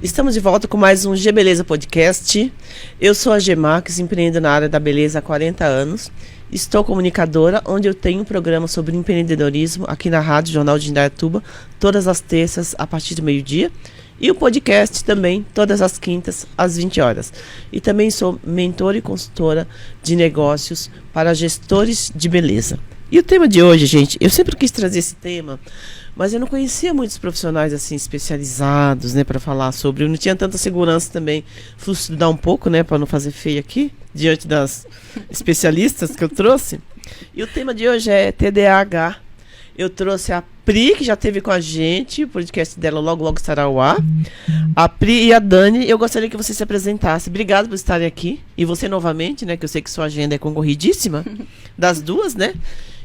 Estamos de volta com mais um G Beleza Podcast. Eu sou a G Marques, empreendo na área da beleza há 40 anos. Estou comunicadora, onde eu tenho um programa sobre empreendedorismo aqui na Rádio Jornal de Indaiatuba, todas as terças a partir do meio-dia. E o podcast também, todas as quintas, às 20 horas. E também sou mentora e consultora de negócios para gestores de beleza. E o tema de hoje, gente, eu sempre quis trazer esse tema, mas eu não conhecia muitos profissionais assim especializados, né, para falar sobre. Eu não tinha tanta segurança também. Fui estudar um pouco, né, para não fazer feio aqui, diante das especialistas que eu trouxe. E o tema de hoje é TDAH. Eu trouxe a Pri, que já esteve com a gente, o podcast dela logo estará ao ar. A Pri e a Dani, eu gostaria que você se apresentasse. Obrigado por estarem aqui. E você novamente, né, que eu sei que sua agenda é concorridíssima, das duas, né?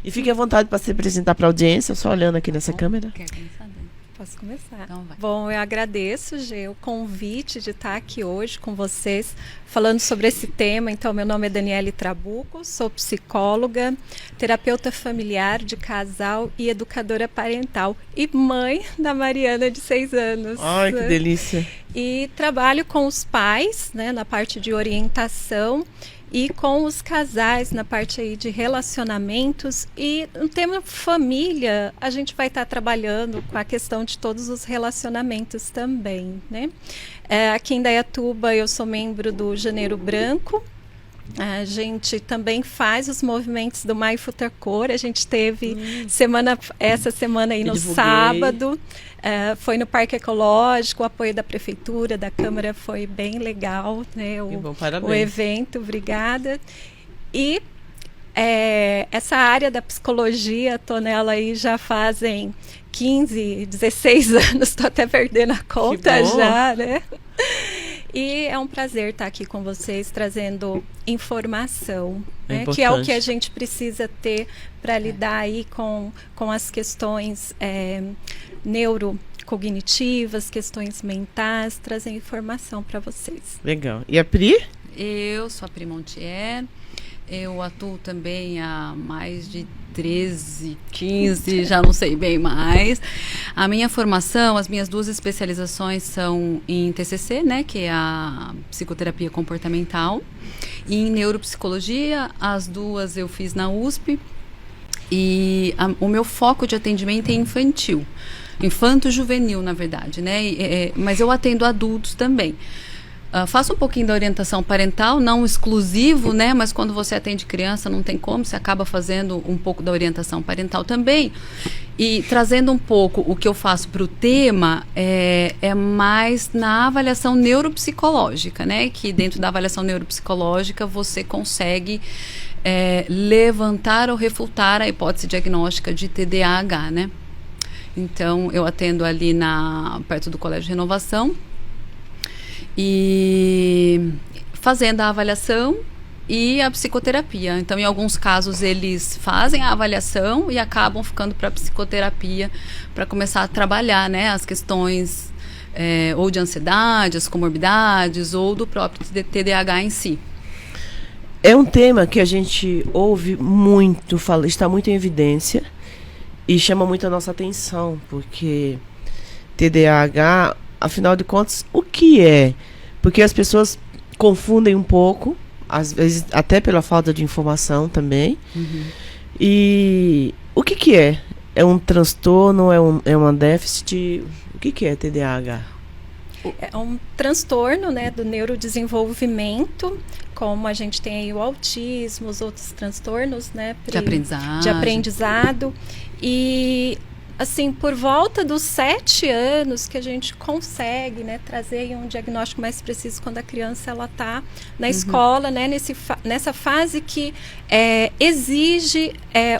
E fique à vontade para se apresentar para a audiência, só olhando aqui nessa câmera. Quer começar, Dani? Posso começar? Então vai. Bom, eu agradeço, Gê, o convite de estar aqui hoje com vocês, falando sobre esse tema. Então, meu nome é Daniele Trabuco, sou psicóloga, terapeuta familiar de casal e educadora parental. E mãe da Mariana, de 6 anos. Ai, que delícia. E trabalho com os pais, né, na parte de orientação, e com os casais na parte aí de relacionamentos. E no tema família, a gente vai estar trabalhando com a questão de todos os relacionamentos também, né? Aqui em Indaiatuba eu sou membro do Janeiro Branco. A gente também faz os movimentos do Mai Futacor. A gente teve essa semana aí no sábado. Foi no Parque Ecológico, o apoio da Prefeitura, da Câmara, foi bem legal, né? O evento, obrigada. E essa área da psicologia, estou nela aí já fazem 15, 16 anos, estou até perdendo a conta já, né? E é um prazer estar aqui com vocês, trazendo informação, né, que é o que a gente precisa ter para lidar aí com as questões neurocognitivas, questões mentais, trazer informação para vocês. Legal. E a Pri? Eu sou a Pri Montier. Eu atuo também há mais de 13, 15, já não sei bem mais. A minha formação, as minhas 2 especializações são em TCC, né, que é a psicoterapia comportamental, e em neuropsicologia. As 2 eu fiz na USP. E o meu foco de atendimento é infantil, infanto-juvenil, na verdade, né? Mas eu atendo adultos também. Faço um pouquinho da orientação parental, não exclusivo, né? Mas quando você atende criança, não tem como, você acaba fazendo um pouco da orientação parental também. E trazendo um pouco o que eu faço para o tema, é mais na avaliação neuropsicológica, né? Que dentro da avaliação neuropsicológica você consegue levantar ou refutar a hipótese diagnóstica de TDAH, né? Então, eu atendo ali perto do Colégio Renovação, e fazendo a avaliação e a psicoterapia. Então, em alguns casos, eles fazem a avaliação e acabam ficando para a psicoterapia para começar a trabalhar, né, as questões ou de ansiedade, as comorbidades, ou do próprio TDAH em si. É um tema que a gente ouve muito, está muito em evidência e chama muito a nossa atenção, porque TDAH, afinal de contas, o que é? Porque as pessoas confundem um pouco, às vezes até pela falta de informação também. Uhum. E o que é? É um transtorno? É uma déficit? O que é TDAH? É um transtorno, né, do neurodesenvolvimento, como a gente tem aí o autismo, os outros transtornos, né, de aprendizado. E assim, por volta dos 7 anos que a gente consegue, né, trazer um diagnóstico mais preciso quando a criança ela está na escola, né, nessa fase que exige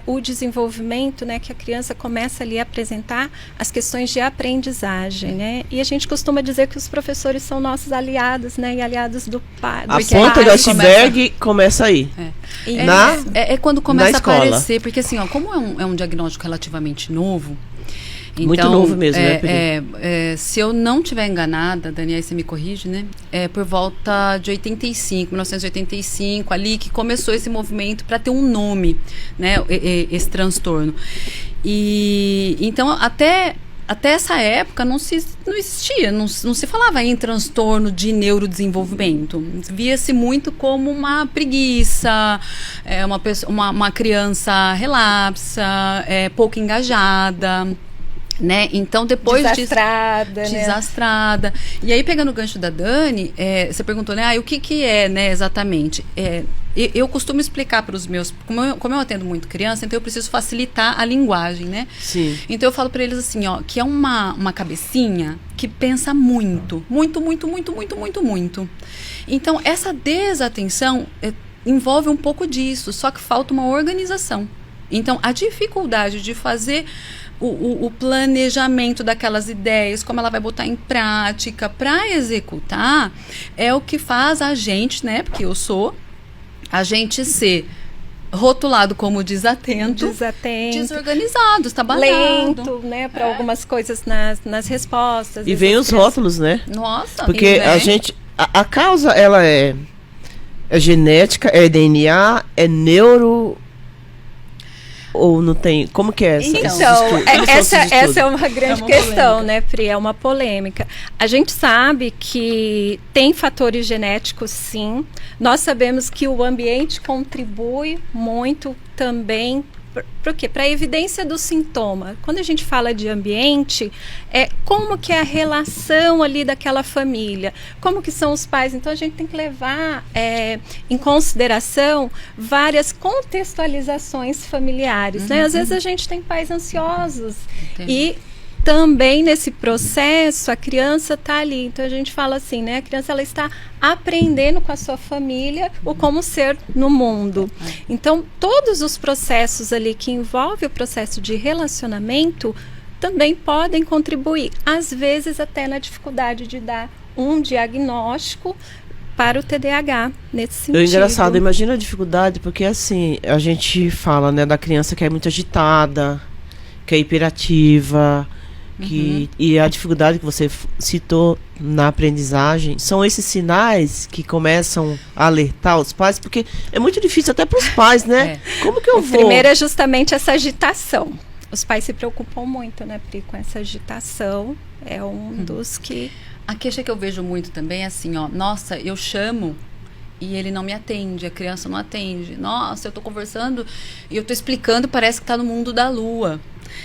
o desenvolvimento, né, que a criança começa ali a apresentar as questões de aprendizagem, né, e a gente costuma dizer que os professores são nossos aliados, né, e aliados do pai. A ponta do iceberg começa aí. Quando começa a aparecer, porque assim, ó, como é um diagnóstico relativamente novo, Então, muito novo mesmo, né? Se eu não estiver enganada, Daniel, você me corrige, né? É por volta de 1985, ali que começou esse movimento para ter um nome, né? Esse transtorno. E então, até até essa época não existia, não se falava em transtorno de neurodesenvolvimento. Via-se muito como uma preguiça, uma criança relapsa, pouco engajada. Né? Então, depois desastrada. E aí, pegando o gancho da Dani, você perguntou, né? O que é, né, exatamente? Eu costumo explicar para os meus... Como eu atendo muito criança, então eu preciso facilitar a linguagem, né? Sim. Então, eu falo para eles assim, ó, que é uma cabecinha que pensa muito. Muito, muito, muito, muito, muito, muito. Então, essa desatenção envolve um pouco disso, só que falta uma organização. Então, a dificuldade de fazer o planejamento daquelas ideias, como ela vai botar em prática para executar, é o que faz a gente, né, porque a gente ser rotulado como desatento, desorganizado, trabalhado. Lento, né, para algumas coisas nas respostas. E vem os rótulos, né? Nossa. Porque a causa, ela é genética, é DNA, é neuro... Ou não tem... Como que é essa? Então, essa é uma grande questão, né, Pri? É uma polêmica. A gente sabe que tem fatores genéticos, sim. Nós sabemos que o ambiente contribui muito também. Por quê? Para a evidência do sintoma. Quando a gente fala de ambiente, como que é a relação ali daquela família, como que são os pais. Então, a gente tem que levar em consideração várias contextualizações familiares. Né? Às vezes, a gente tem pais ansiosos. Entendi. E também nesse processo, a criança está ali. Então, a gente fala assim, né? A criança ela está aprendendo com a sua família o como ser no mundo. Então, todos os processos ali que envolvem o processo de relacionamento também podem contribuir. Às vezes, até na dificuldade de dar um diagnóstico para o TDAH, nesse sentido. Engraçado, imagina a dificuldade, porque assim, a gente fala, né, da criança que é muito agitada, que é hiperativa... E a dificuldade que você citou na aprendizagem são esses sinais que começam a alertar os pais, porque é muito difícil até para os pais, né? Como que eu vou? Primeiro é justamente essa agitação. Os pais se preocupam muito, né, Pri, com essa agitação. É um dos que... A queixa que eu vejo muito também é assim, ó, nossa, eu chamo e ele não me atende, a criança não atende. Nossa, eu tô conversando e eu tô explicando, parece que tá no mundo da lua.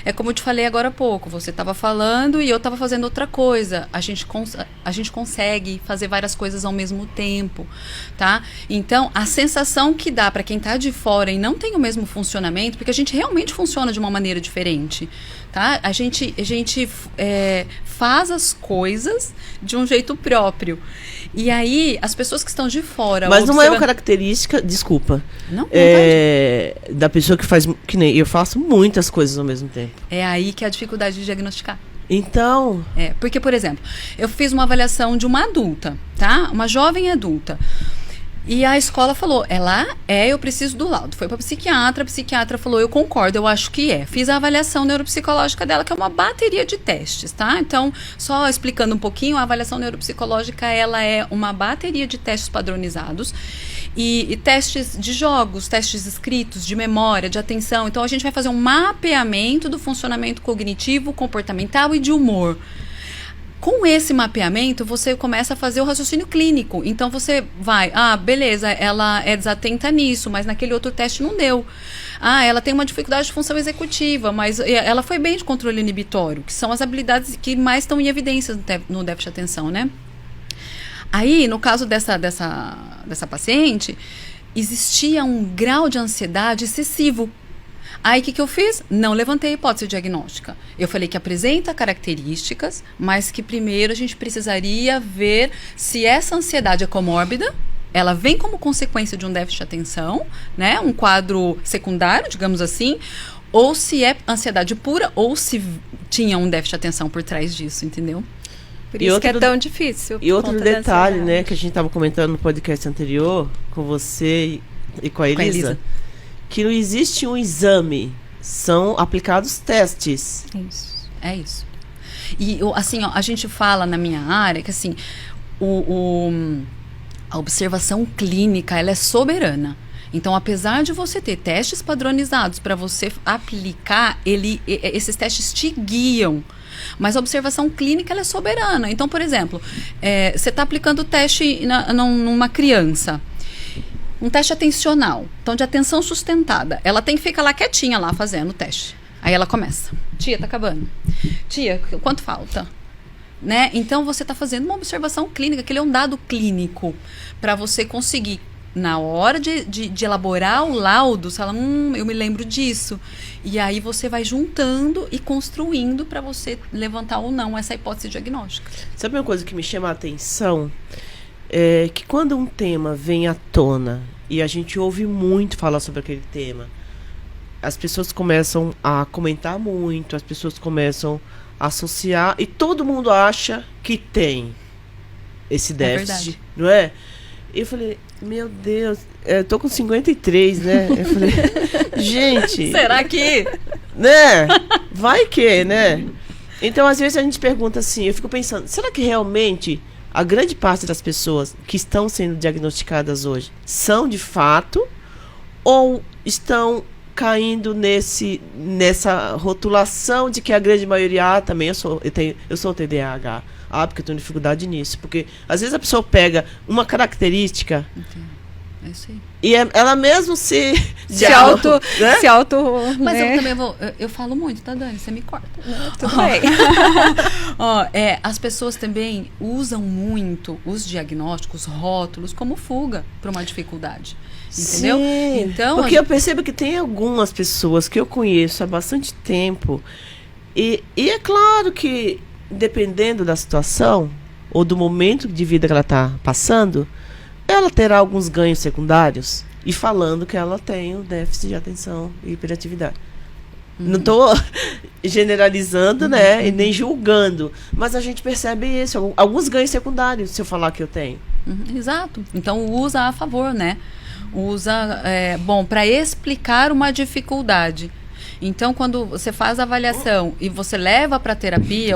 É como eu te falei agora há pouco, você estava falando e eu estava fazendo outra coisa. A gente consegue fazer várias coisas ao mesmo tempo, tá? Então, a sensação que dá para quem está de fora e não tem o mesmo funcionamento, porque a gente realmente funciona de uma maneira diferente, tá? A gente faz as coisas de um jeito próprio. E aí, as pessoas que estão de fora... Mas não é uma característica, desculpa, não da pessoa que faz, que nem eu faço muitas coisas ao mesmo tempo. É aí que é a dificuldade de diagnosticar. Então... porque, por exemplo, eu fiz uma avaliação de uma adulta, tá? Uma jovem adulta. E a escola falou, eu preciso do laudo. Foi para a psiquiatra falou, eu concordo, eu acho que é. Fiz a avaliação neuropsicológica dela, que é uma bateria de testes, tá? Então, só explicando um pouquinho, a avaliação neuropsicológica, ela é uma bateria de testes padronizados e testes de jogos, testes escritos, de memória, de atenção. Então, a gente vai fazer um mapeamento do funcionamento cognitivo, comportamental e de humor. Com esse mapeamento, você começa a fazer o raciocínio clínico. Então, você vai, beleza, ela é desatenta nisso, mas naquele outro teste não deu. Ela tem uma dificuldade de função executiva, mas ela foi bem de controle inibitório, que são as habilidades que mais estão em evidência no déficit de atenção, né? Aí, no caso dessa paciente, existia um grau de ansiedade excessivo. Aí, o que eu fiz? Não levantei a hipótese diagnóstica. Eu falei que apresenta características, mas que primeiro a gente precisaria ver se essa ansiedade é comórbida, ela vem como consequência de um déficit de atenção, né? Um quadro secundário, digamos assim, ou se é ansiedade pura, ou se tinha um déficit de atenção por trás disso, entendeu? Por isso que é tão difícil. E outro detalhe, né, que a gente estava comentando no podcast anterior, com você e com a Elisa, que não existe um exame, são aplicados testes. Isso, é isso. E assim, a gente fala na minha área que assim, a observação clínica, ela é soberana. Então, apesar de você ter testes padronizados para você aplicar, esses testes te guiam. Mas a observação clínica, ela é soberana. Então, por exemplo, você está aplicando o teste numa criança. Um teste atencional. Então, de atenção sustentada. Ela tem que ficar lá quietinha lá fazendo o teste. Aí ela começa. Tia, tá acabando. Tia, quanto falta? Né? Então, você está fazendo uma observação clínica, que ele é um dado clínico, para você conseguir, na hora de elaborar o laudo, você fala, eu me lembro disso. E aí você vai juntando e construindo para você levantar ou não essa hipótese diagnóstica. Sabe uma coisa que me chama a atenção? É que quando um tema vem à tona e a gente ouve muito falar sobre aquele tema, as pessoas começam a comentar muito, as pessoas começam a associar e todo mundo acha que tem esse déficit, não é? E eu falei, meu Deus, eu tô com 53, né? Eu falei, gente... Será que... Né? Vai que, né? Então, às vezes a gente pergunta assim, eu fico pensando, será que realmente a grande parte das pessoas que estão sendo diagnosticadas hoje são de fato ou estão caindo nessa rotulação de que a grande maioria também eu sou TDAH. Porque eu tenho dificuldade nisso. Porque às vezes a pessoa pega uma característica é isso aí. E ela mesmo se auto Mas né? eu também eu falo muito, tá, Dani? Você me corta. Tudo bem. As pessoas também usam muito os diagnósticos, rótulos, como fuga para uma dificuldade. Entendeu? Sim, então, porque eu percebo que tem algumas pessoas que eu conheço há bastante tempo e é claro que dependendo da situação ou do momento de vida que ela está passando, ela terá alguns ganhos secundários e falando que ela tem um déficit de atenção e hiperatividade. Não estou generalizando, né, e nem julgando, mas a gente percebe isso, alguns ganhos secundários se eu falar que eu tenho. Exato. Então usa a favor, né? Usa, para explicar uma dificuldade. Então, quando você faz a avaliação e você leva para terapia...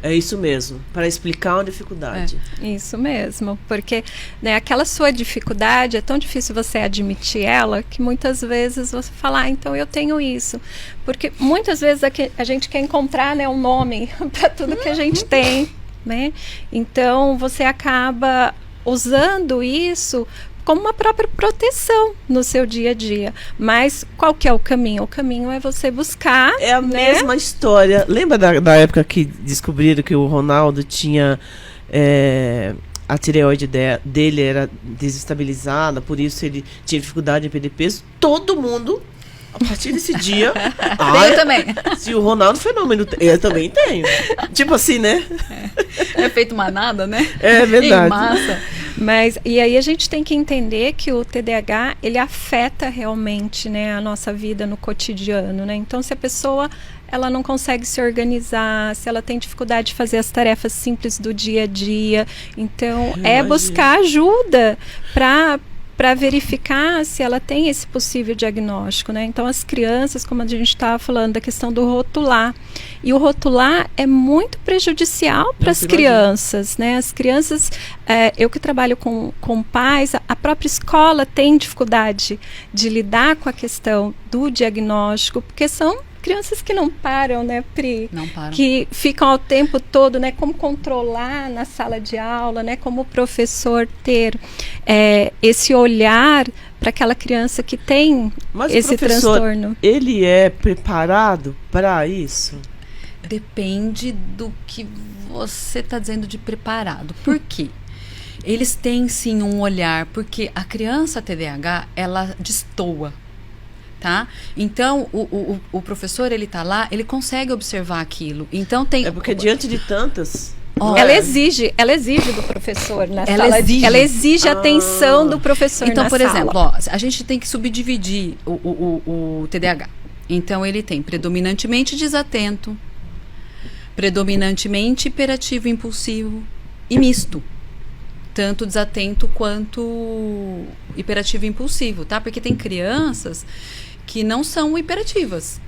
É isso mesmo, para explicar uma dificuldade. Isso mesmo, porque né, aquela sua dificuldade, é tão difícil você admitir ela, que muitas vezes você fala, então eu tenho isso. Porque muitas vezes a gente quer encontrar, né, um nome para tudo que a gente tem, né? Então, você acaba usando isso como uma própria proteção no seu dia a dia. Mas qual que é o caminho? O caminho é você buscar... É a mesma história. Lembra da época que descobriram que o Ronaldo tinha... a tireoide dele era desestabilizada, por isso ele tinha dificuldade em perder peso. Todo mundo, a partir desse dia... eu também. Se o Ronaldo fenômeno... Eu também tenho. Tipo assim, né? É feito manada, né? É verdade. Em massa. Mas, e aí a gente tem que entender que o TDAH, ele afeta realmente, né, a nossa vida no cotidiano, né? Então, se a pessoa, ela não consegue se organizar, se ela tem dificuldade de fazer as tarefas simples do dia a dia, então, buscar ajuda para verificar se ela tem esse possível diagnóstico, né? Então, as crianças, como a gente estava falando, da questão do rotular. E o rotular é muito prejudicial para as crianças, né? As crianças, eu que trabalho com pais, a própria escola tem dificuldade de lidar com a questão do diagnóstico, porque são crianças que não param, né, Pri? Não param. Que ficam ao tempo todo, né? Como controlar na sala de aula, né? Como o professor ter esse olhar para aquela criança que tem esse transtorno. Ele é preparado para isso? Depende do que você está dizendo de preparado. Por quê? Eles têm sim um olhar, porque a criança TDAH, ela destoa. Tá? Então, o professor, ele tá lá, ele consegue observar aquilo. Então, tem... É porque diante de tantas... Ela exige do professor na ela sala. Exige. Ela exige a atenção do professor então, na por sala. exemplo, a gente tem que subdividir o TDAH. Então, ele tem predominantemente desatento, predominantemente hiperativo e impulsivo e misto. Tanto desatento quanto hiperativo e impulsivo, tá? Porque tem crianças que não são hiperativas.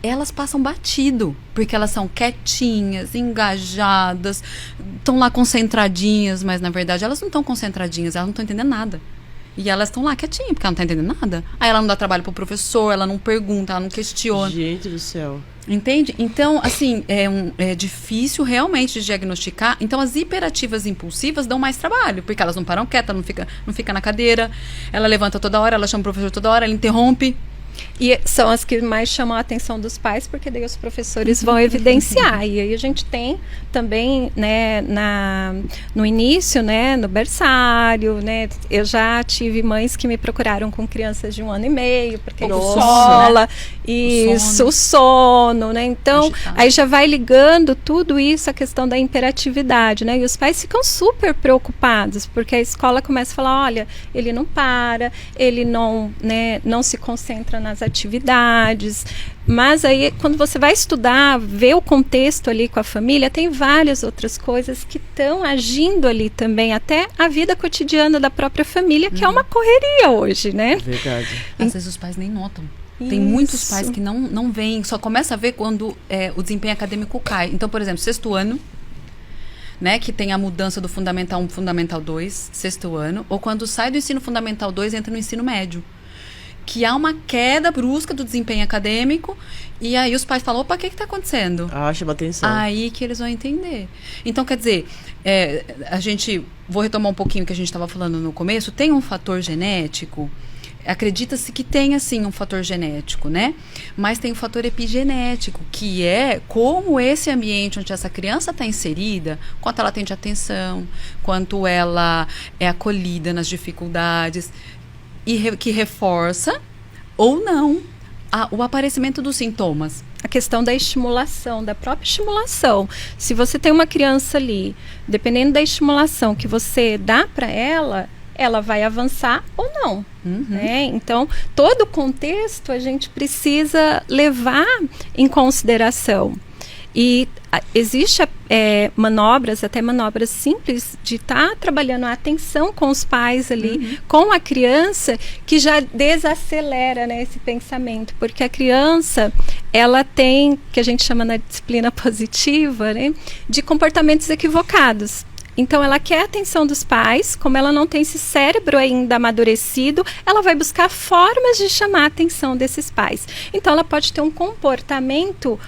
Elas passam batido, porque elas são quietinhas, engajadas, estão lá concentradinhas, mas na verdade elas não estão concentradinhas, elas não estão entendendo nada. E elas estão lá quietinhas, porque ela não tá entendendo nada. Aí ela não dá trabalho pro professor, ela não pergunta, ela não questiona. Gente do céu. Entende? Então, assim, é difícil realmente de diagnosticar. Então, as hiperativas impulsivas dão mais trabalho, porque elas não param quietas, não fica na cadeira, ela levanta toda hora, ela chama o professor toda hora, ela interrompe. E são as que mais chamam a atenção dos pais, porque daí os professores vão evidenciar. E aí a gente tem também, né, no início, né, no berçário, né, eu já tive mães que me procuraram com crianças de 1 ano e meio, porque sola, né? isso, o sono, né, então Agitado. aí já vai ligando tudo isso, a questão da imperatividade, né, e os pais ficam super preocupados, porque a escola começa a falar, olha, ele não para, ele não, né, não se concentra nas atividades, mas aí quando você vai estudar, ver o contexto ali com a família, tem várias outras coisas que estão agindo ali também, até a vida cotidiana da própria família, que é uma correria hoje, né? Verdade. Às vezes os pais nem notam. Tem muitos pais que não veem, só começa a ver quando o desempenho acadêmico cai. Então, por exemplo, 6º ano, né, que tem a mudança do Fundamental 1 para Fundamental 2, 6º ano, ou quando sai do ensino Fundamental 2 entra no ensino médio, que há uma queda brusca do desempenho acadêmico, e aí os pais falam, opa, o que está acontecendo? Ah, chama atenção. Aí que eles vão entender. Então, quer dizer, vou retomar um pouquinho o que a gente estava falando no começo, tem um fator genético, acredita-se que tem, assim, um fator genético, né? Mas tem um fator epigenético, que é como esse ambiente onde essa criança está inserida, quanto ela tem de atenção, quanto ela é acolhida nas dificuldades, e que reforça ou não o aparecimento dos sintomas. A questão da estimulação, da própria estimulação. Se você tem uma criança ali, dependendo da estimulação que você dá para ela vai avançar ou não. Né? Então, todo o contexto a gente precisa levar em consideração. E existe manobras, até manobras simples, de estar trabalhando a atenção com os pais ali, com a criança, que já desacelera, né, esse pensamento. Porque a criança, ela tem, que a gente chama na disciplina positiva, né, de comportamentos equivocados. Então, ela quer a atenção dos pais, como ela não tem esse cérebro ainda amadurecido, ela vai buscar formas de chamar a atenção desses pais. Então, ela pode ter um comportamento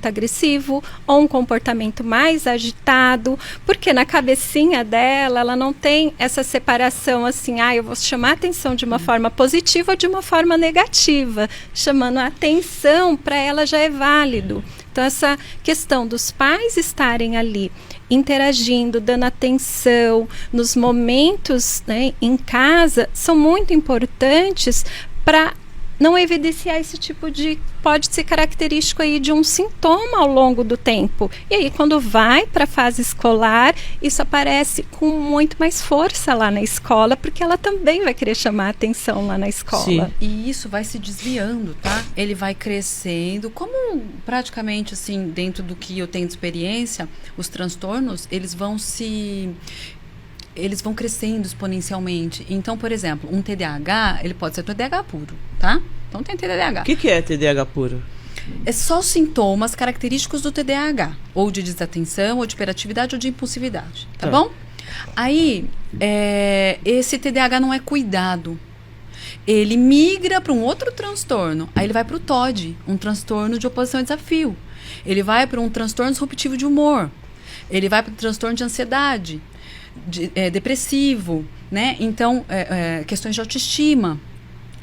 agressivo, ou um comportamento mais agitado, porque na cabecinha dela, ela não tem essa separação assim, eu vou chamar a atenção de uma forma positiva ou de uma forma negativa. Chamando a atenção, para ela já é válido. Então, essa questão dos pais estarem ali interagindo, dando atenção nos momentos, né, em casa, são muito importantes para não evidenciar esse tipo de, pode ser característico aí de um sintoma ao longo do tempo. E aí, quando vai para a fase escolar, isso aparece com muito mais força lá na escola, porque ela também vai querer chamar a atenção lá na escola. Sim. E isso vai se desviando, tá? Ele vai crescendo, como praticamente, assim, dentro do que eu tenho de experiência, os transtornos, eles vão crescendo exponencialmente. Então, por exemplo, um TDAH, ele pode ser TDAH puro, tá? Então tem TDAH. O que é TDAH puro? É só os sintomas característicos do TDAH, ou de desatenção, ou de hiperatividade, ou de impulsividade, tá bom? Aí, esse TDAH não é cuidado. Ele migra para um outro transtorno. Aí ele vai para o TOD, um transtorno de oposição e desafio. Ele vai para um transtorno disruptivo de humor. Ele vai para um transtorno de ansiedade, depressivo, né? Então, questões de autoestima.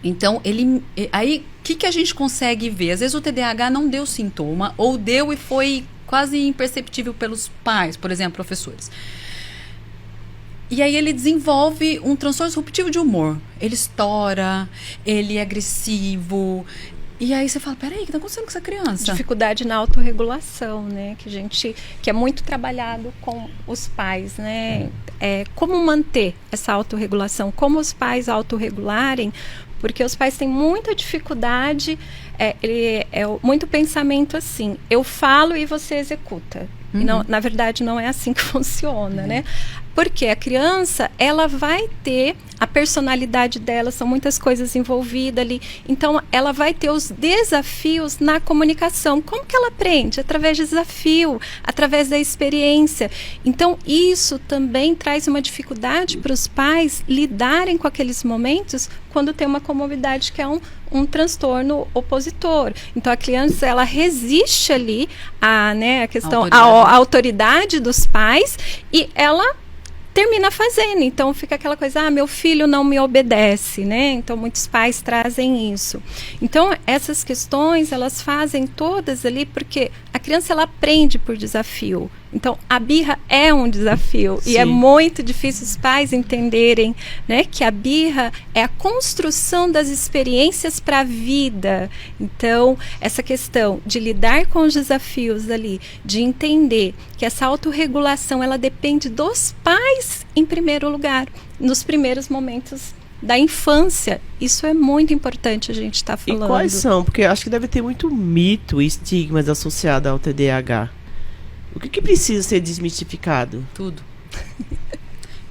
Então, aí, o que a gente consegue ver? Às vezes o TDAH não deu sintoma, ou deu e foi quase imperceptível pelos pais, por exemplo, professores. E aí ele desenvolve um transtorno disruptivo de humor. Ele estoura, ele é agressivo. E aí você fala, peraí, o que está acontecendo com essa criança? Dificuldade na autorregulação, né? Que é muito trabalhado com os pais, né? Como manter essa autorregulação? Como os pais autorregularem? Porque os pais têm muita dificuldade, muito pensamento assim, eu falo e você executa. E não, na verdade, não é assim que funciona, né? Porque a criança, ela vai ter a personalidade dela, são muitas coisas envolvidas ali. Então, ela vai ter os desafios na comunicação. Como que ela aprende? Através de desafio, através da experiência. Então, isso também traz uma dificuldade para os pais lidarem com aqueles momentos quando tem uma comorbidade que é um transtorno opositor. Então, a criança, ela resiste ali a questão, a autoridade dos pais, e ela termina fazendo. Então fica aquela coisa, meu filho não me obedece, né? Então muitos pais trazem isso. Então essas questões, elas fazem todas ali porque a criança, ela aprende por desafio. Então a birra é um desafio. Sim. E é muito difícil os pais entenderem, né, que a birra é a construção das experiências para a vida. Então essa questão de lidar com os desafios ali, de entender que essa autorregulação, ela depende dos pais em primeiro lugar, nos primeiros momentos da infância. Isso é muito importante a gente estar falando. E quais são? Porque eu acho que deve ter muito mito e estigmas associados ao TDAH. O que precisa ser desmistificado? Tudo.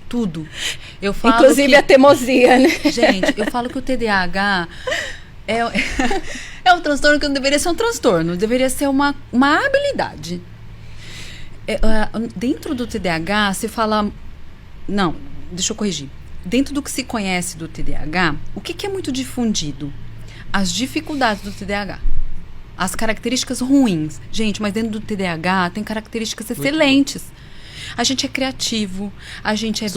Tudo. Eu falo inclusive a teimosia, né? Gente, eu falo que o TDAH é um transtorno que não deveria ser um transtorno, deveria ser uma habilidade. Dentro do TDAH se fala... Não, deixa eu corrigir. Dentro do que se conhece do TDAH, o que é muito difundido? As dificuldades do TDAH. As características ruins. Gente, mas dentro do TDAH tem características excelentes. A gente é criativo, a gente é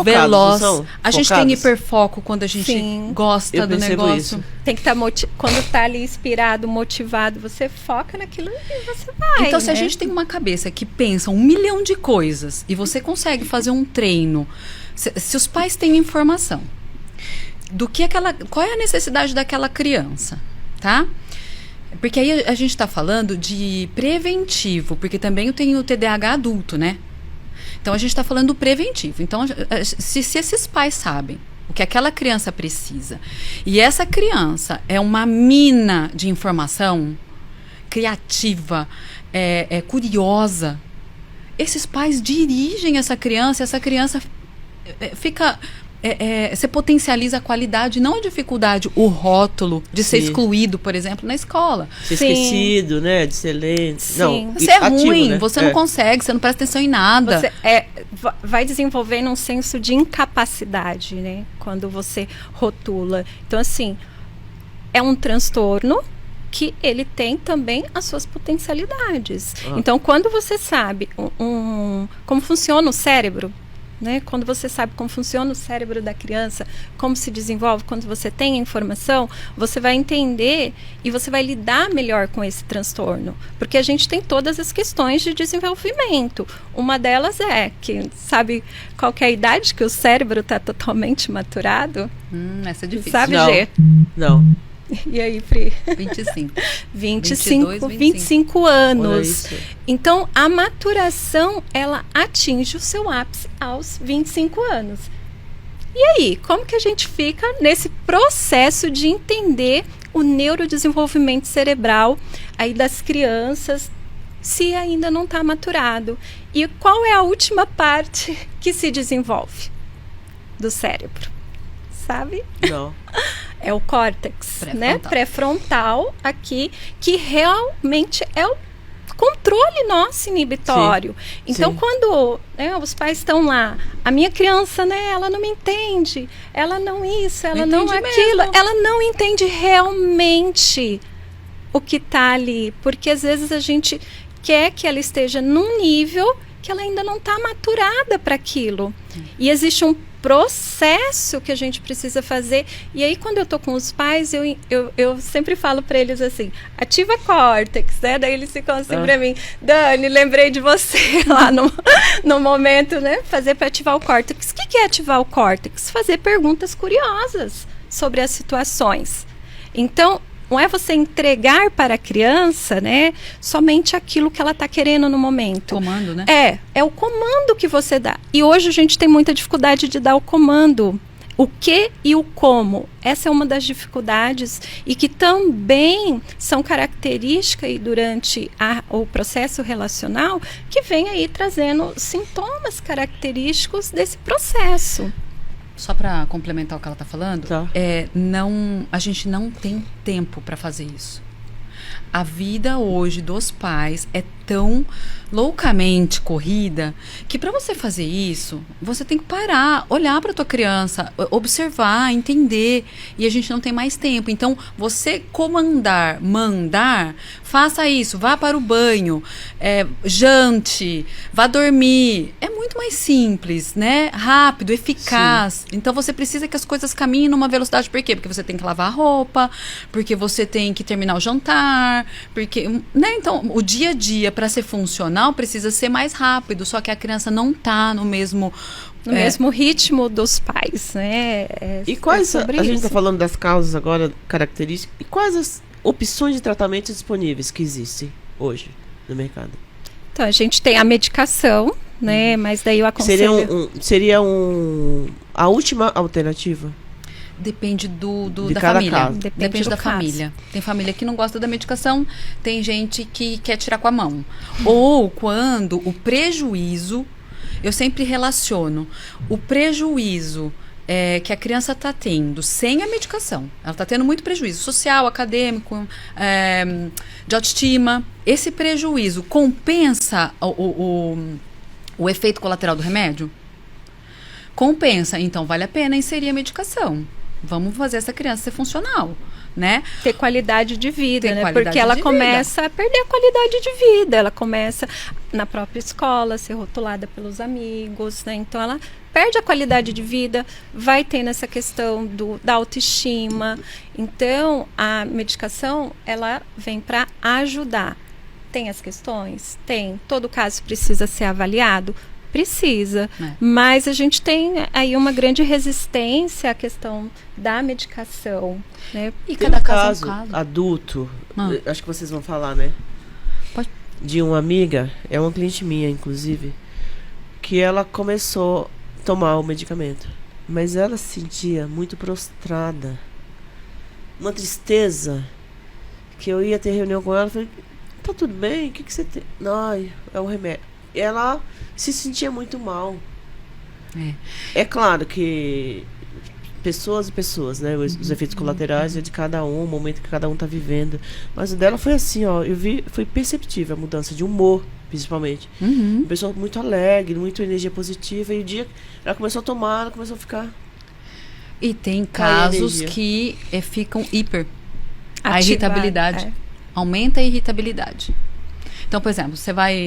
veloz, a gente tem hiperfoco quando a gente gosta do negócio. Isso. Tem que estar quando está ali inspirado, motivado, você foca naquilo e você vai. Então, se a gente tem uma cabeça que pensa 1 milhão de coisas e você consegue fazer um treino, se os pais têm informação do que qual é a necessidade daquela criança, tá? Porque aí a gente está falando de preventivo, porque também eu tenho o TDAH adulto, né? Então, a gente está falando do preventivo. Então, se esses pais sabem o que aquela criança precisa, e essa criança é uma mina de informação, criativa, curiosa, esses pais dirigem essa criança fica... você potencializa a qualidade, não a dificuldade, o rótulo de ser excluído, por exemplo, na escola. Ser esquecido, né? De ser lento. Não, você é ruim, né? Você não consegue, você não presta atenção em nada. Você vai desenvolvendo um senso de incapacidade, né? Quando você rotula. Então, assim, é um transtorno que ele tem também as suas potencialidades. Então, quando você sabe como funciona o cérebro, né? Quando você sabe como funciona o cérebro da criança, como se desenvolve, quando você tem a informação, você vai entender e você vai lidar melhor com esse transtorno. Porque a gente tem todas as questões de desenvolvimento. Uma delas é que, sabe qual que é a idade que o cérebro está totalmente maturado? Essa é difícil. Sabe, não. Gê? Não. E aí, Pri? 25 anos. Então, a maturação, ela atinge o seu ápice aos 25 anos. E aí, como que a gente fica nesse processo de entender o neurodesenvolvimento cerebral aí das crianças, se ainda não está maturado? E qual é a última parte que se desenvolve do cérebro? Sabe? Não. É o córtex, né? Pré-frontal aqui, que realmente é o controle nosso inibitório. Sim. Então, quando os pais estão lá, a minha criança, né, ela não me entende, ela não isso, ela não aquilo, mesmo. Ela não entende realmente o que está ali, porque às vezes a gente quer que ela esteja num nível que ela ainda não está maturada para aquilo. E existe um processo que a gente precisa fazer. E aí, quando eu tô com os pais, eu sempre falo para eles assim, ativa córtex, né? Daí eles ficam assim para mim, Dani, lembrei de você lá no momento, né? Fazer para ativar o córtex. O que é ativar o córtex? Fazer perguntas curiosas sobre as situações. Então, não é você entregar para a criança, né, somente aquilo que ela está querendo no momento. Comando, né? É o comando que você dá. E hoje a gente tem muita dificuldade de dar o comando. O que e o como, essa é uma das dificuldades e que também são características aí durante o processo relacional, que vem aí trazendo sintomas característicos desse processo. Só para complementar o que ela está falando, Tá. a gente não tem tempo para fazer isso. A vida hoje dos pais é tão loucamente corrida que para você fazer isso, você tem que parar, olhar para tua criança, observar, entender, e a gente não tem mais tempo. Então, você mandar, faça isso, vá para o banho, jante, vá dormir. É muito mais simples, né? Rápido, eficaz. Sim. Então, você precisa que as coisas caminhem numa velocidade. Por quê? Porque você tem que lavar a roupa, porque você tem que terminar o jantar, porque, né? Então, o dia a dia, para ser funcional, precisa ser mais rápido, só que a criança não está no mesmo ritmo dos pais, né? E quais a gente está falando das causas agora, características, e quais as opções de tratamento disponíveis que existem hoje no mercado? Então, a gente tem a medicação, né? Mas daí eu aconselho... Seria a última alternativa? Depende de da cada família. caso. Depende da família. Tem família que não gosta da medicação, tem gente que quer tirar com a mão. Ou quando o prejuízo, eu sempre relaciono o prejuízo que a criança está tendo sem a medicação. Ela está tendo muito prejuízo social, acadêmico, de autoestima. Esse prejuízo compensa o efeito colateral do remédio? Compensa. Então, vale a pena inserir a medicação. Vamos fazer essa criança ser funcional, né? Ter qualidade de vida, né? Porque ela começa a perder a qualidade de vida. Ela começa na própria escola, ser rotulada pelos amigos, né? Então, ela perde a qualidade de vida, vai tendo essa questão da autoestima. Então, a medicação, ela vem para ajudar. Tem as questões? Tem. Todo caso precisa ser avaliado? Precisa, mas a gente tem aí uma grande resistência à questão da medicação, né? E cada caso adulto, acho que vocês vão falar, né? Pode. De uma amiga, é uma cliente minha, inclusive, que ela começou a tomar o medicamento, mas ela se sentia muito prostrada, uma tristeza, que eu ia ter reunião com ela, falei, tá tudo bem? O que você tem? Não, é o remédio. Ela se sentia muito mal. É claro que pessoas e pessoas, né? Os efeitos colaterais é de cada um, o momento que cada um tá vivendo. Mas o dela foi assim, ó. Foi perceptível a mudança de humor, principalmente. Uma pessoa muito alegre, muito energia positiva. E o dia ela começou a tomar, ela começou a ficar... E tem casos que ficam hiper. A irritabilidade. Aumenta a irritabilidade. Então, por exemplo,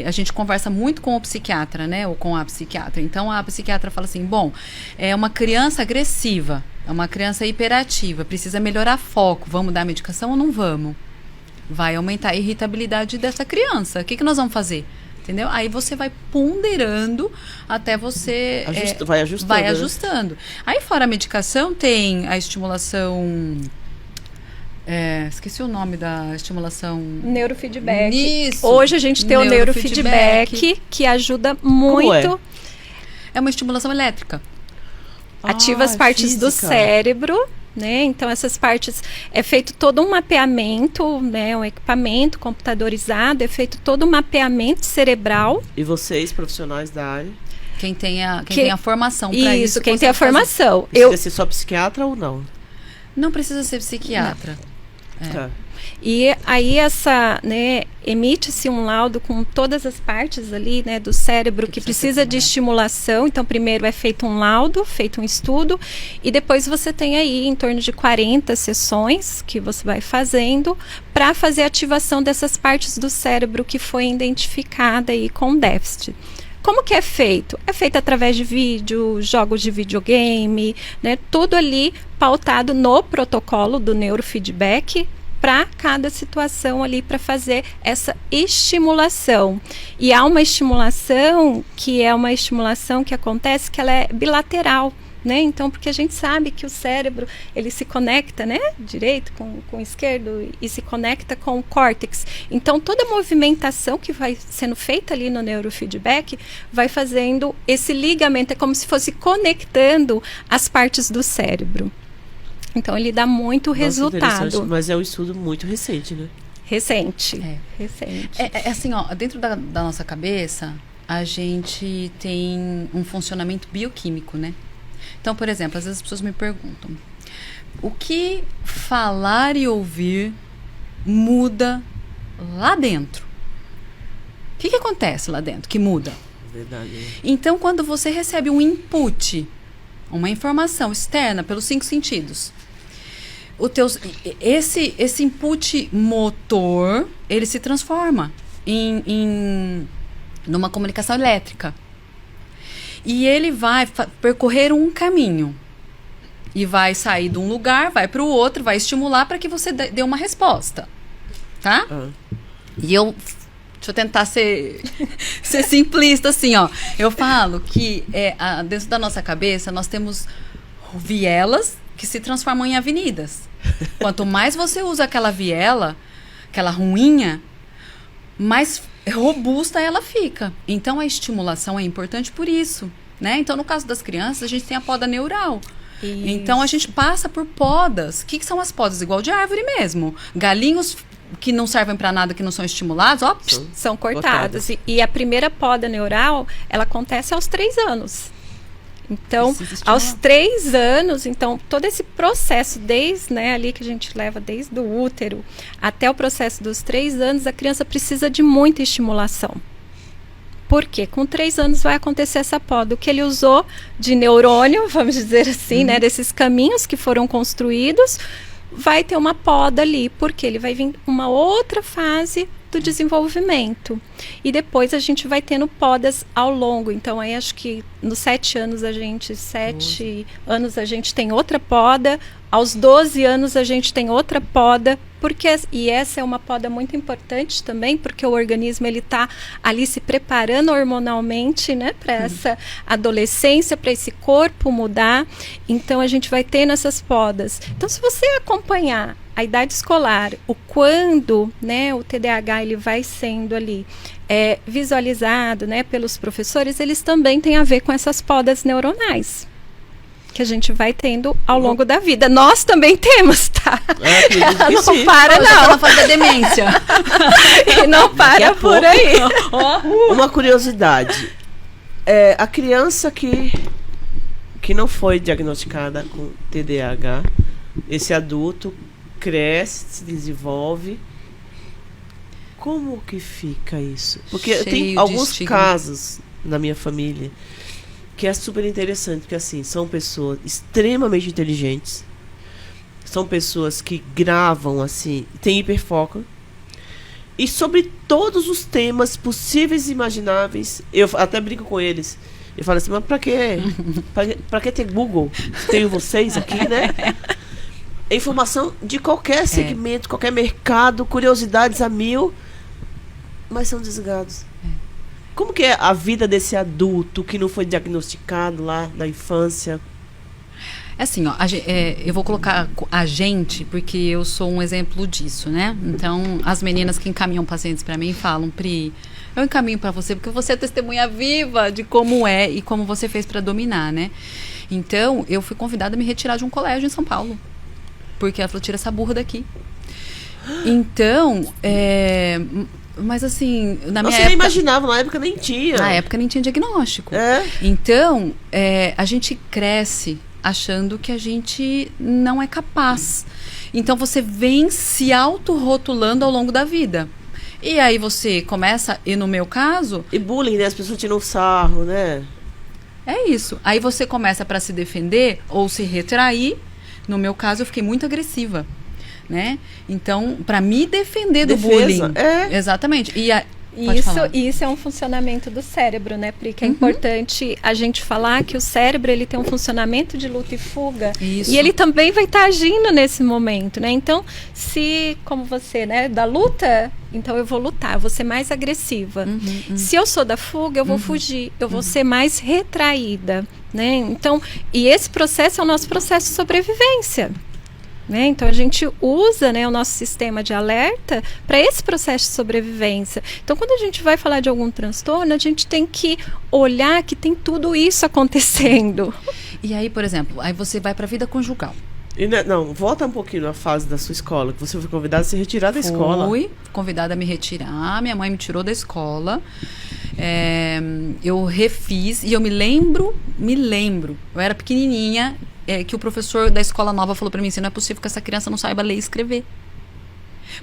a gente conversa muito com o psiquiatra, né? Ou com a psiquiatra. Então, a psiquiatra fala assim, bom, é uma criança agressiva, é uma criança hiperativa, precisa melhorar foco, vamos dar medicação ou não vamos? Vai aumentar a irritabilidade dessa criança. O que nós vamos fazer? Entendeu? Aí você vai ponderando até você... vai ajustando. Vai ajustando. Aí, fora a medicação, tem a estimulação... esqueci o nome da estimulação. Neurofeedback. Isso. Hoje a gente tem o neurofeedback que ajuda muito. É uma estimulação elétrica. Ativa as partes do cérebro, né? Então essas partes é feito todo um mapeamento, né? Um equipamento computadorizado, é feito todo um mapeamento cerebral. E vocês, profissionais da área? Quem tem a formação para isso. Isso, quem tem a formação. Precisa ser só psiquiatra ou não? Não precisa ser psiquiatra. Tá. E aí emite-se um laudo com todas as partes ali, né, do cérebro que precisa de estimulação. Então, primeiro é feito um laudo, feito um estudo, e depois você tem aí em torno de 40 sessões que você vai fazendo para fazer a ativação dessas partes do cérebro que foi identificada aí com déficit. Como que é feito? É feito através de vídeo, jogos de videogame, né? Tudo ali pautado no protocolo do neurofeedback para cada situação ali para fazer essa estimulação. E há uma estimulação que é uma estimulação que acontece que ela é bilateral, né? Então, porque a gente sabe que o cérebro, ele se conecta, né? Direito com o esquerdo e se conecta com o córtex. Então, toda movimentação que vai sendo feita ali no neurofeedback vai fazendo esse ligamento, é como se fosse conectando as partes do cérebro. Então, ele dá muito resultado. Mas é um estudo muito recente, né? Recente. Recente. É assim, ó, dentro da nossa cabeça, a gente tem um funcionamento bioquímico, né? Então, por exemplo, às vezes as pessoas me perguntam: o que falar e ouvir muda lá dentro? O que acontece lá dentro que muda? Verdade. Então, quando você recebe um input, uma informação externa pelos 5 sentidos, esse input motor, ele se transforma numa comunicação elétrica. E ele vai percorrer um caminho. E vai sair de um lugar, vai para o outro, vai estimular para que você dê uma resposta. Tá? E deixa eu tentar ser simplista assim, ó. Eu falo que dentro da nossa cabeça nós temos vielas que se transformam em avenidas. Quanto mais você usa aquela viela, aquela ruinha, mais robusta ela fica. Então a estimulação é importante por isso, né? Então no caso das crianças a gente tem a poda neural. Isso. Então a gente passa por podas. O que são as podas? Igual de árvore mesmo. Galinhos que não servem para nada, que não são estimulados, ó, são cortados. E a primeira poda neural, ela acontece aos 3 anos. Então, aos 3 anos, então, todo esse processo, desde, né, ali que a gente leva desde o útero até o processo dos 3 anos, a criança precisa de muita estimulação. Por quê? Com 3 anos vai acontecer essa poda. O que ele usou de neurônio, vamos dizer assim, né, desses caminhos que foram construídos, vai ter uma poda ali, porque ele vai vir uma outra fase do desenvolvimento. E depois a gente vai tendo podas ao longo. Então, aí acho que nos 7 anos a gente tem outra poda, aos 12 anos a gente tem outra poda, e essa é uma poda muito importante também, porque o organismo ele está ali se preparando hormonalmente, né, para essa adolescência, para esse corpo mudar. Então, a gente vai tendo essas podas. Então, se você acompanhar a idade escolar, quando, né, o TDAH ele vai sendo ali visualizado, né, pelos professores, eles também têm a ver com essas podas neuronais que a gente vai tendo ao longo da vida. Nós também temos, tá? Não para, não. Na fase da demência. E não para por aí. Uma curiosidade. A criança que não foi diagnosticada com TDAH, esse adulto cresce, se desenvolve. Como que fica isso? Porque tem alguns casos na minha família que é super interessante, porque assim, são pessoas extremamente inteligentes, são pessoas que gravam assim, tem hiperfoco, e sobre todos os temas possíveis e imagináveis. Eu até brinco com eles, eu falo assim, mas pra quê? Pra que ter Google? Tenho vocês aqui, né? Informação de qualquer segmento, qualquer mercado, curiosidades a mil, mas são desligados. Como que é a vida desse adulto que não foi diagnosticado lá na infância? Assim, ó, eu vou colocar a gente, porque eu sou um exemplo disso, né? Então, as meninas que encaminham pacientes para mim falam: Pri, eu encaminho para você porque você é testemunha viva de como é e como você fez para dominar, né? Então, eu fui convidada a me retirar de um colégio em São Paulo, porque ela falou: tira essa burra daqui. Então, mas assim, na minha época... Você nem imaginava, na época nem tinha. Na época nem tinha diagnóstico. Então, a gente cresce achando que a gente não é capaz. Então, você vem se autorrotulando ao longo da vida. E aí você começa, e no meu caso... E bullying, né? As pessoas tiram sarro, né? É isso. Aí você começa para se defender ou se retrair. No meu caso, eu fiquei muito agressiva, né? Então, para me defender do bullying. É. Exatamente. Pode falar. Isso é um funcionamento do cérebro, né, Pri? Que é importante a gente falar que o cérebro ele tem um funcionamento de luta e fuga. Isso. E ele também vai estar agindo nesse momento, né? Então, se, como você, né, da luta, então eu vou lutar, eu vou ser mais agressiva. Se eu sou da fuga, eu vou fugir, eu vou ser mais retraída, né? Então, e esse processo é o nosso processo de sobrevivência. Né? Então a gente usa, né, o nosso sistema de alerta para esse processo de sobrevivência. Então quando a gente vai falar de algum transtorno, a gente tem que olhar que tem tudo isso acontecendo. E aí, por exemplo, aí você vai para a vida conjugal. E não, volta um pouquinho na fase da sua escola, que você foi convidada a se retirar da escola. Fui convidada a me retirar, minha mãe me tirou da escola. Eu refiz e eu me lembro, eu era pequenininha, que o professor da escola nova falou pra mim assim, não é possível que essa criança não saiba ler e escrever.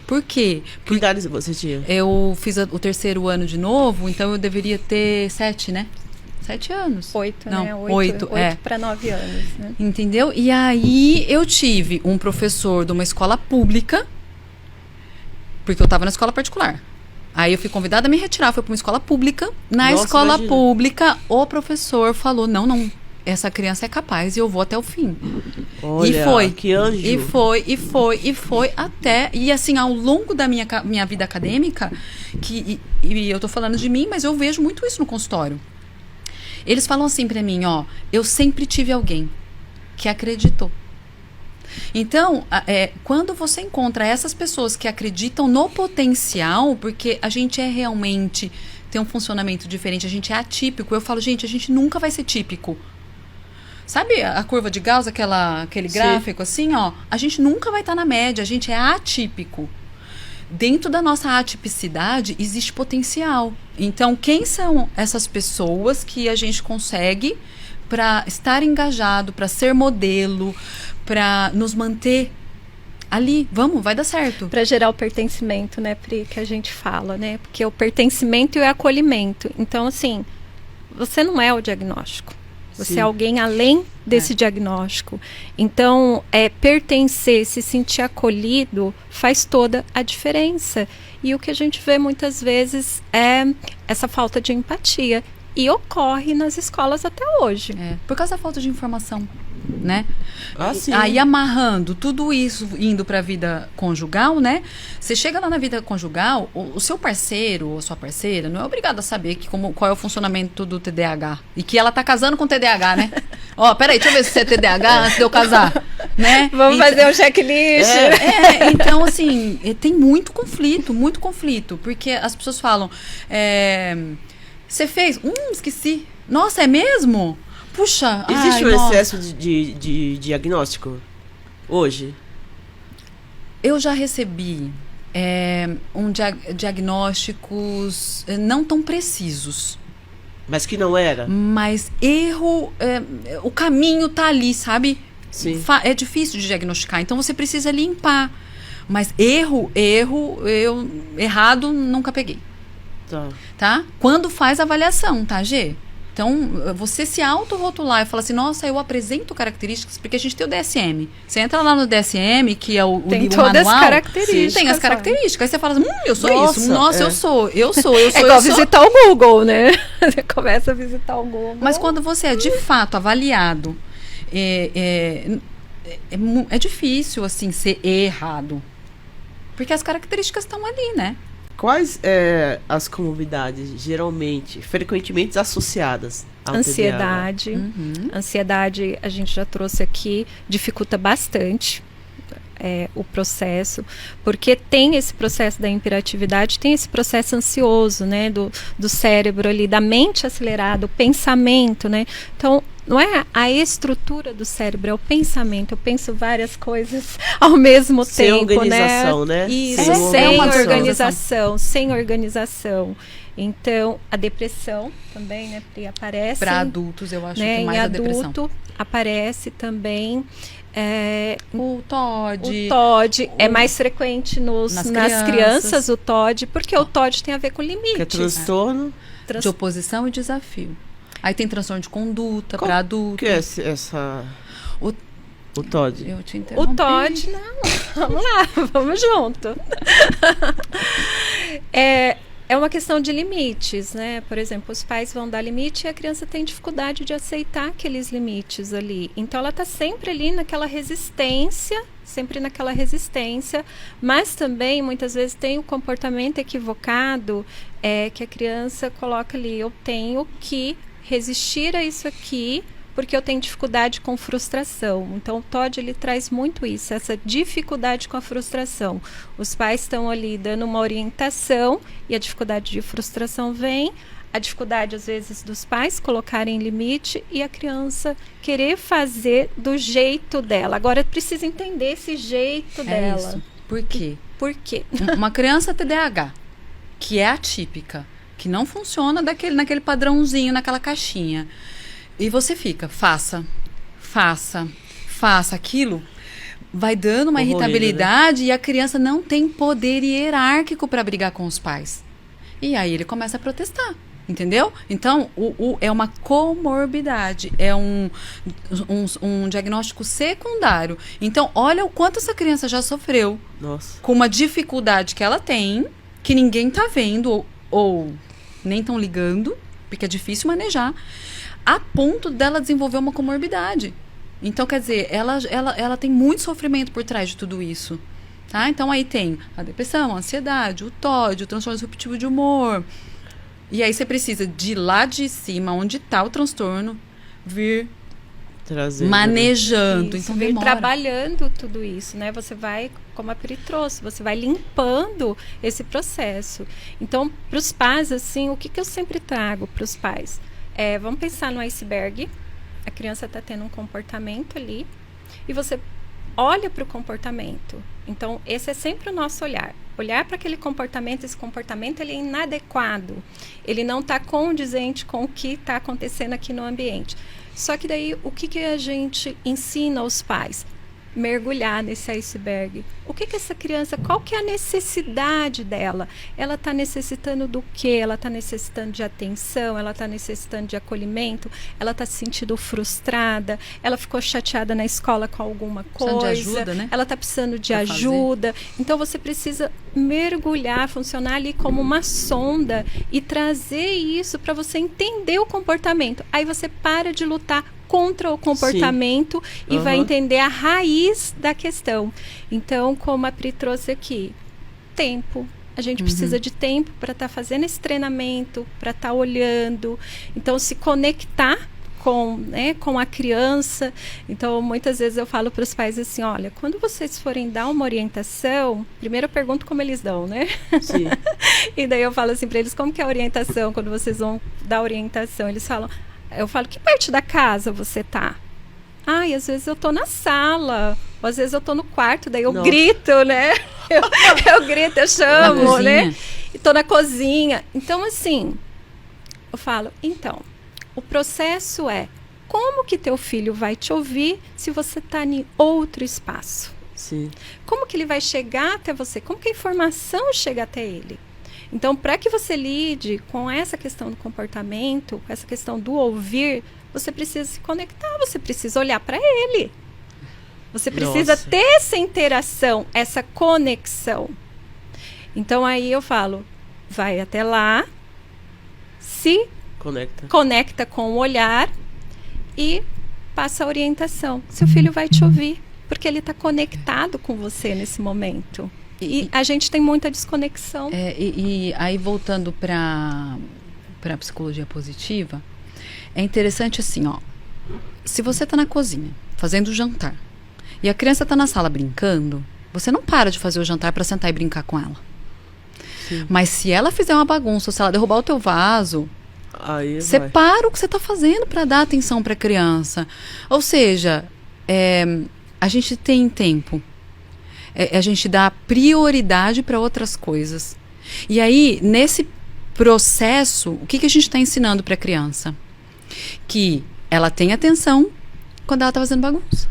Por quê? Que idade você tinha? Eu fiz o 3º ano de novo, então eu deveria ter 7, né? 7 anos. 8, não, né? 8 para 9 anos, né? Entendeu? E aí eu tive um professor de uma escola pública, porque eu tava na escola particular. Aí eu fui convidada a me retirar, fui para uma escola pública. Na escola pública, o professor falou, não, essa criança é capaz e eu vou até o fim. Olha, e foi. Que anjo. E foi até... E assim, ao longo da minha vida acadêmica, e eu tô falando de mim, mas eu vejo muito isso no consultório. Eles falam assim pra mim, eu sempre tive alguém que acreditou. Então, quando você encontra essas pessoas que acreditam no potencial, porque a gente realmente tem um funcionamento diferente, a gente é atípico. Eu falo, gente, a gente nunca vai ser típico. Sabe a curva de Gauss, aquele gráfico assim, a gente nunca vai estar na média, a gente é atípico. Dentro da nossa atipicidade existe potencial. Então, quem são essas pessoas que a gente consegue para estar engajado, para ser modelo, para nos manter ali? Vamos, vai dar certo. Para gerar o pertencimento, né, Pri, que a gente fala, né? Porque o pertencimento e o acolhimento. Então, assim, você não é o diagnóstico. Você é alguém além desse diagnóstico. Então, pertencer, se sentir acolhido, faz toda a diferença. E o que a gente vê muitas vezes é essa falta de empatia. E ocorre nas escolas até hoje. Por causa da falta de informação, né? Sim. Aí amarrando tudo isso, indo para a vida conjugal, né? Você chega lá na vida conjugal, o seu parceiro ou sua parceira não é obrigado a saber qual é o funcionamento do TDAH. E que ela tá casando com TDAH, né? Peraí, deixa eu ver se você é TDAH antes de eu casar, né? Vamos fazer um checklist. Então, assim, tem muito conflito, porque as pessoas falam, você fez? Esqueci. Nossa, é mesmo? Puxa, existe um excesso de diagnóstico hoje? Eu já recebi diagnósticos não tão precisos. Mas que não era? Mas erro, o caminho tá ali, sabe? Sim. É difícil de diagnosticar, então você precisa limpar. Mas eu errado nunca peguei. Tá? Quando faz avaliação, tá, Gê? Então, você se autorrotular e falar assim, nossa, eu apresento características, porque a gente tem o DSM. Você entra lá no DSM, que é o todas manual, as características. Tem as características. Aí você fala assim, eu sou nossa, isso. Nossa, eu sou. É igual visitar o Google, né? Você começa a visitar o Google. Mas quando você é, de fato, avaliado, é difícil, assim, ser errado. Porque as características estão ali, né? Quais as comorbidades frequentemente associadas ao ansiedade. Ansiedade, a gente já trouxe aqui, dificulta bastante o processo, porque tem esse processo da hiperatividade, tem esse processo ansioso, né, do cérebro ali, da mente acelerada, o pensamento, né? Então, não é a estrutura do cérebro, é o pensamento. Eu penso várias coisas ao mesmo tempo, sem organização, né? Isso, sem organização. Então, a depressão também, né, aparece. Para adultos, eu acho, né, que mais a depressão. Em adulto aparece também. O TOD. O TOD é mais frequente nas crianças, o TOD, porque o TOD tem a ver com limite. Que é transtorno de oposição e desafio. Aí tem transtorno de conduta para adulto. O que é essa... O TOD? Eu te interrompi. O TOD, não. Vamos lá, vamos junto. É uma questão de limites, né? Por exemplo, os pais vão dar limite e a criança tem dificuldade de aceitar aqueles limites ali. Então, ela está sempre ali naquela resistência, mas também, muitas vezes, tem o comportamento equivocado que a criança coloca ali, eu tenho que resistir a isso aqui, porque eu tenho dificuldade com frustração. Então, o Todd, ele traz muito isso, essa dificuldade com a frustração. Os pais estão ali dando uma orientação e a dificuldade de frustração vem, a dificuldade, às vezes, dos pais colocarem limite e a criança querer fazer do jeito dela. Agora, precisa entender esse jeito dela. Isso. Por quê? Por quê? Uma criança TDAH, que é atípica, que não funciona naquele padrãozinho, naquela caixinha. E você fica, faça aquilo, vai dando uma irritabilidade, né? E a criança não tem poder hierárquico para brigar com os pais. E aí ele começa a protestar, entendeu? Então, é uma comorbidade, é um diagnóstico secundário. Então, olha o quanto essa criança já sofreu. Nossa. Com uma dificuldade que ela tem, que ninguém tá vendo ou nem estão ligando, porque é difícil manejar, a ponto dela desenvolver uma comorbidade. Então, quer dizer, ela tem muito sofrimento por trás de tudo isso. Tá? Então, aí tem a depressão, a ansiedade, o TOD, o transtorno disruptivo de humor. E aí você precisa de lá de cima, onde está o transtorno, vir trazendo, manejando. Isso, então, vir demora. trabalhando tudo isso, né? Você vai, como a Pri trouxe, você vai limpando esse processo. Então, para os pais, assim, o que eu sempre trago para os pais? Vamos pensar no iceberg. A criança está tendo um comportamento ali e você olha para o comportamento. Então, esse é sempre o nosso olhar. Olhar para aquele comportamento, esse comportamento ele é inadequado. Ele não está condizente com o que está acontecendo aqui no ambiente. Só que daí, o que a gente ensina aos pais? Mergulhar nesse iceberg. O que essa criança, qual que é a necessidade dela? Ela está necessitando do quê? Ela está necessitando de atenção? Ela está necessitando de acolhimento? Ela está se sentindo frustrada? Ela ficou chateada na escola com alguma coisa? De ajuda, né? Ela está precisando de ajuda. Então, você precisa mergulhar, funcionar ali como uma sonda e trazer isso para você entender o comportamento. Aí você para de lutar contra o comportamento e vai entender a raiz da questão. Então, como a Pri trouxe aqui, tempo. A gente precisa de tempo para estar fazendo esse treinamento, para estar olhando. Então, se conectar com a criança. Então, muitas vezes eu falo para os pais assim, olha, quando vocês forem dar uma orientação, primeiro eu pergunto como eles dão, né? Sim. E daí eu falo assim para eles, como que é a orientação? Quando vocês vão dar orientação, eles falam, eu falo, que parte da casa você tá? Ai, às vezes eu tô na sala, ou às vezes eu tô no quarto, daí eu grito, né? Eu grito, eu chamo, né? E tô na cozinha. Então, assim, eu falo, então, o processo é, como que teu filho vai te ouvir se você tá em outro espaço? Sim. Como que ele vai chegar até você? Como que a informação chega até ele? Então, para que você lide com essa questão do comportamento, com essa questão do ouvir, você precisa se conectar, você precisa olhar para ele. Você precisa ter essa interação, essa conexão. Então, aí eu falo, vai até lá, se conecta com o olhar e passa a orientação. Seu filho vai te ouvir, porque ele está conectado com você nesse momento. E a gente tem muita desconexão. E aí, voltando para a psicologia positiva, é interessante assim, ó. Se você está na cozinha, fazendo o jantar, e a criança está na sala brincando, você não para de fazer o jantar para sentar e brincar com ela. Sim. Mas se ela fizer uma bagunça, se ela derrubar o teu vaso, você para o que você está fazendo para dar atenção para a criança. Ou seja, a gente tem tempo. A gente dá prioridade para outras coisas. E aí, nesse processo, o que a gente está ensinando para a criança? Que ela tem atenção quando ela está fazendo bagunça.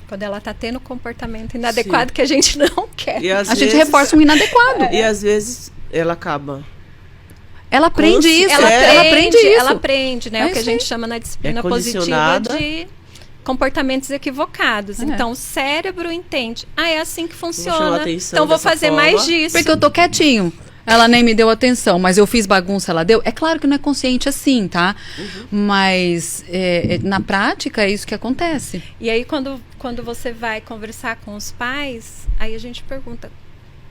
Quando ela está tendo comportamento inadequado que a gente não quer. A gente reforça um inadequado. E às vezes ela acaba. Ela aprende isso. Ela aprende, né? O que a gente chama na disciplina positiva de comportamentos equivocados. Então, o cérebro entende. É assim que funciona. Então, vou fazer mais disso. Porque eu tô quietinho. ela nem me deu atenção, mas eu fiz bagunça, ela deu. É claro que não é consciente assim, tá? Mas na prática é isso que acontece. E aí quando você vai conversar com os pais, aí a gente pergunta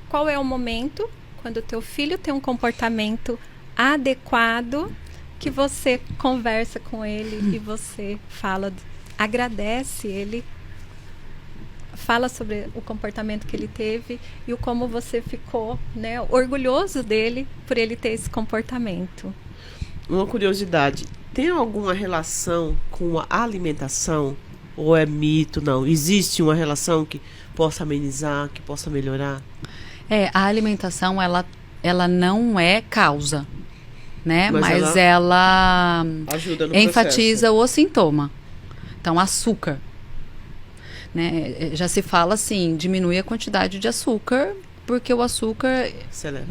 qual é o momento quando o teu filho tem um comportamento adequado que você conversa com ele e você fala, agradece ele, fala sobre o comportamento que ele teve e o como você ficou, né, orgulhoso dele por ele ter esse comportamento. Uma curiosidade, tem alguma relação com a alimentação? Ou é mito? Não. Existe uma relação que possa amenizar, que possa melhorar? A alimentação, ela não é causa, né? Mas ela ajuda no enfatiza processo. o sintoma. Então, açúcar. Né? Já se fala assim, diminui a quantidade de açúcar, porque o açúcar Acelera.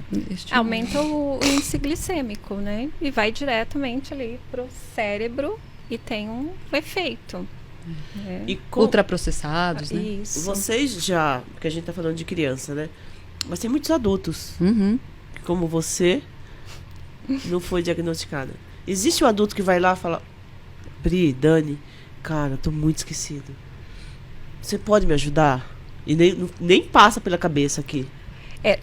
Aumenta o índice glicêmico, né? E vai diretamente ali pro cérebro e tem um efeito. E ultraprocessados, né? Isso. Vocês já, porque a gente tá falando de criança, né? Mas tem muitos adultos, Uhum. como você, não foi diagnosticada. Existe um adulto que vai lá e fala: Pri, Dani, cara, eu tô muito esquecido. Você pode me ajudar? E nem passa pela cabeça aqui.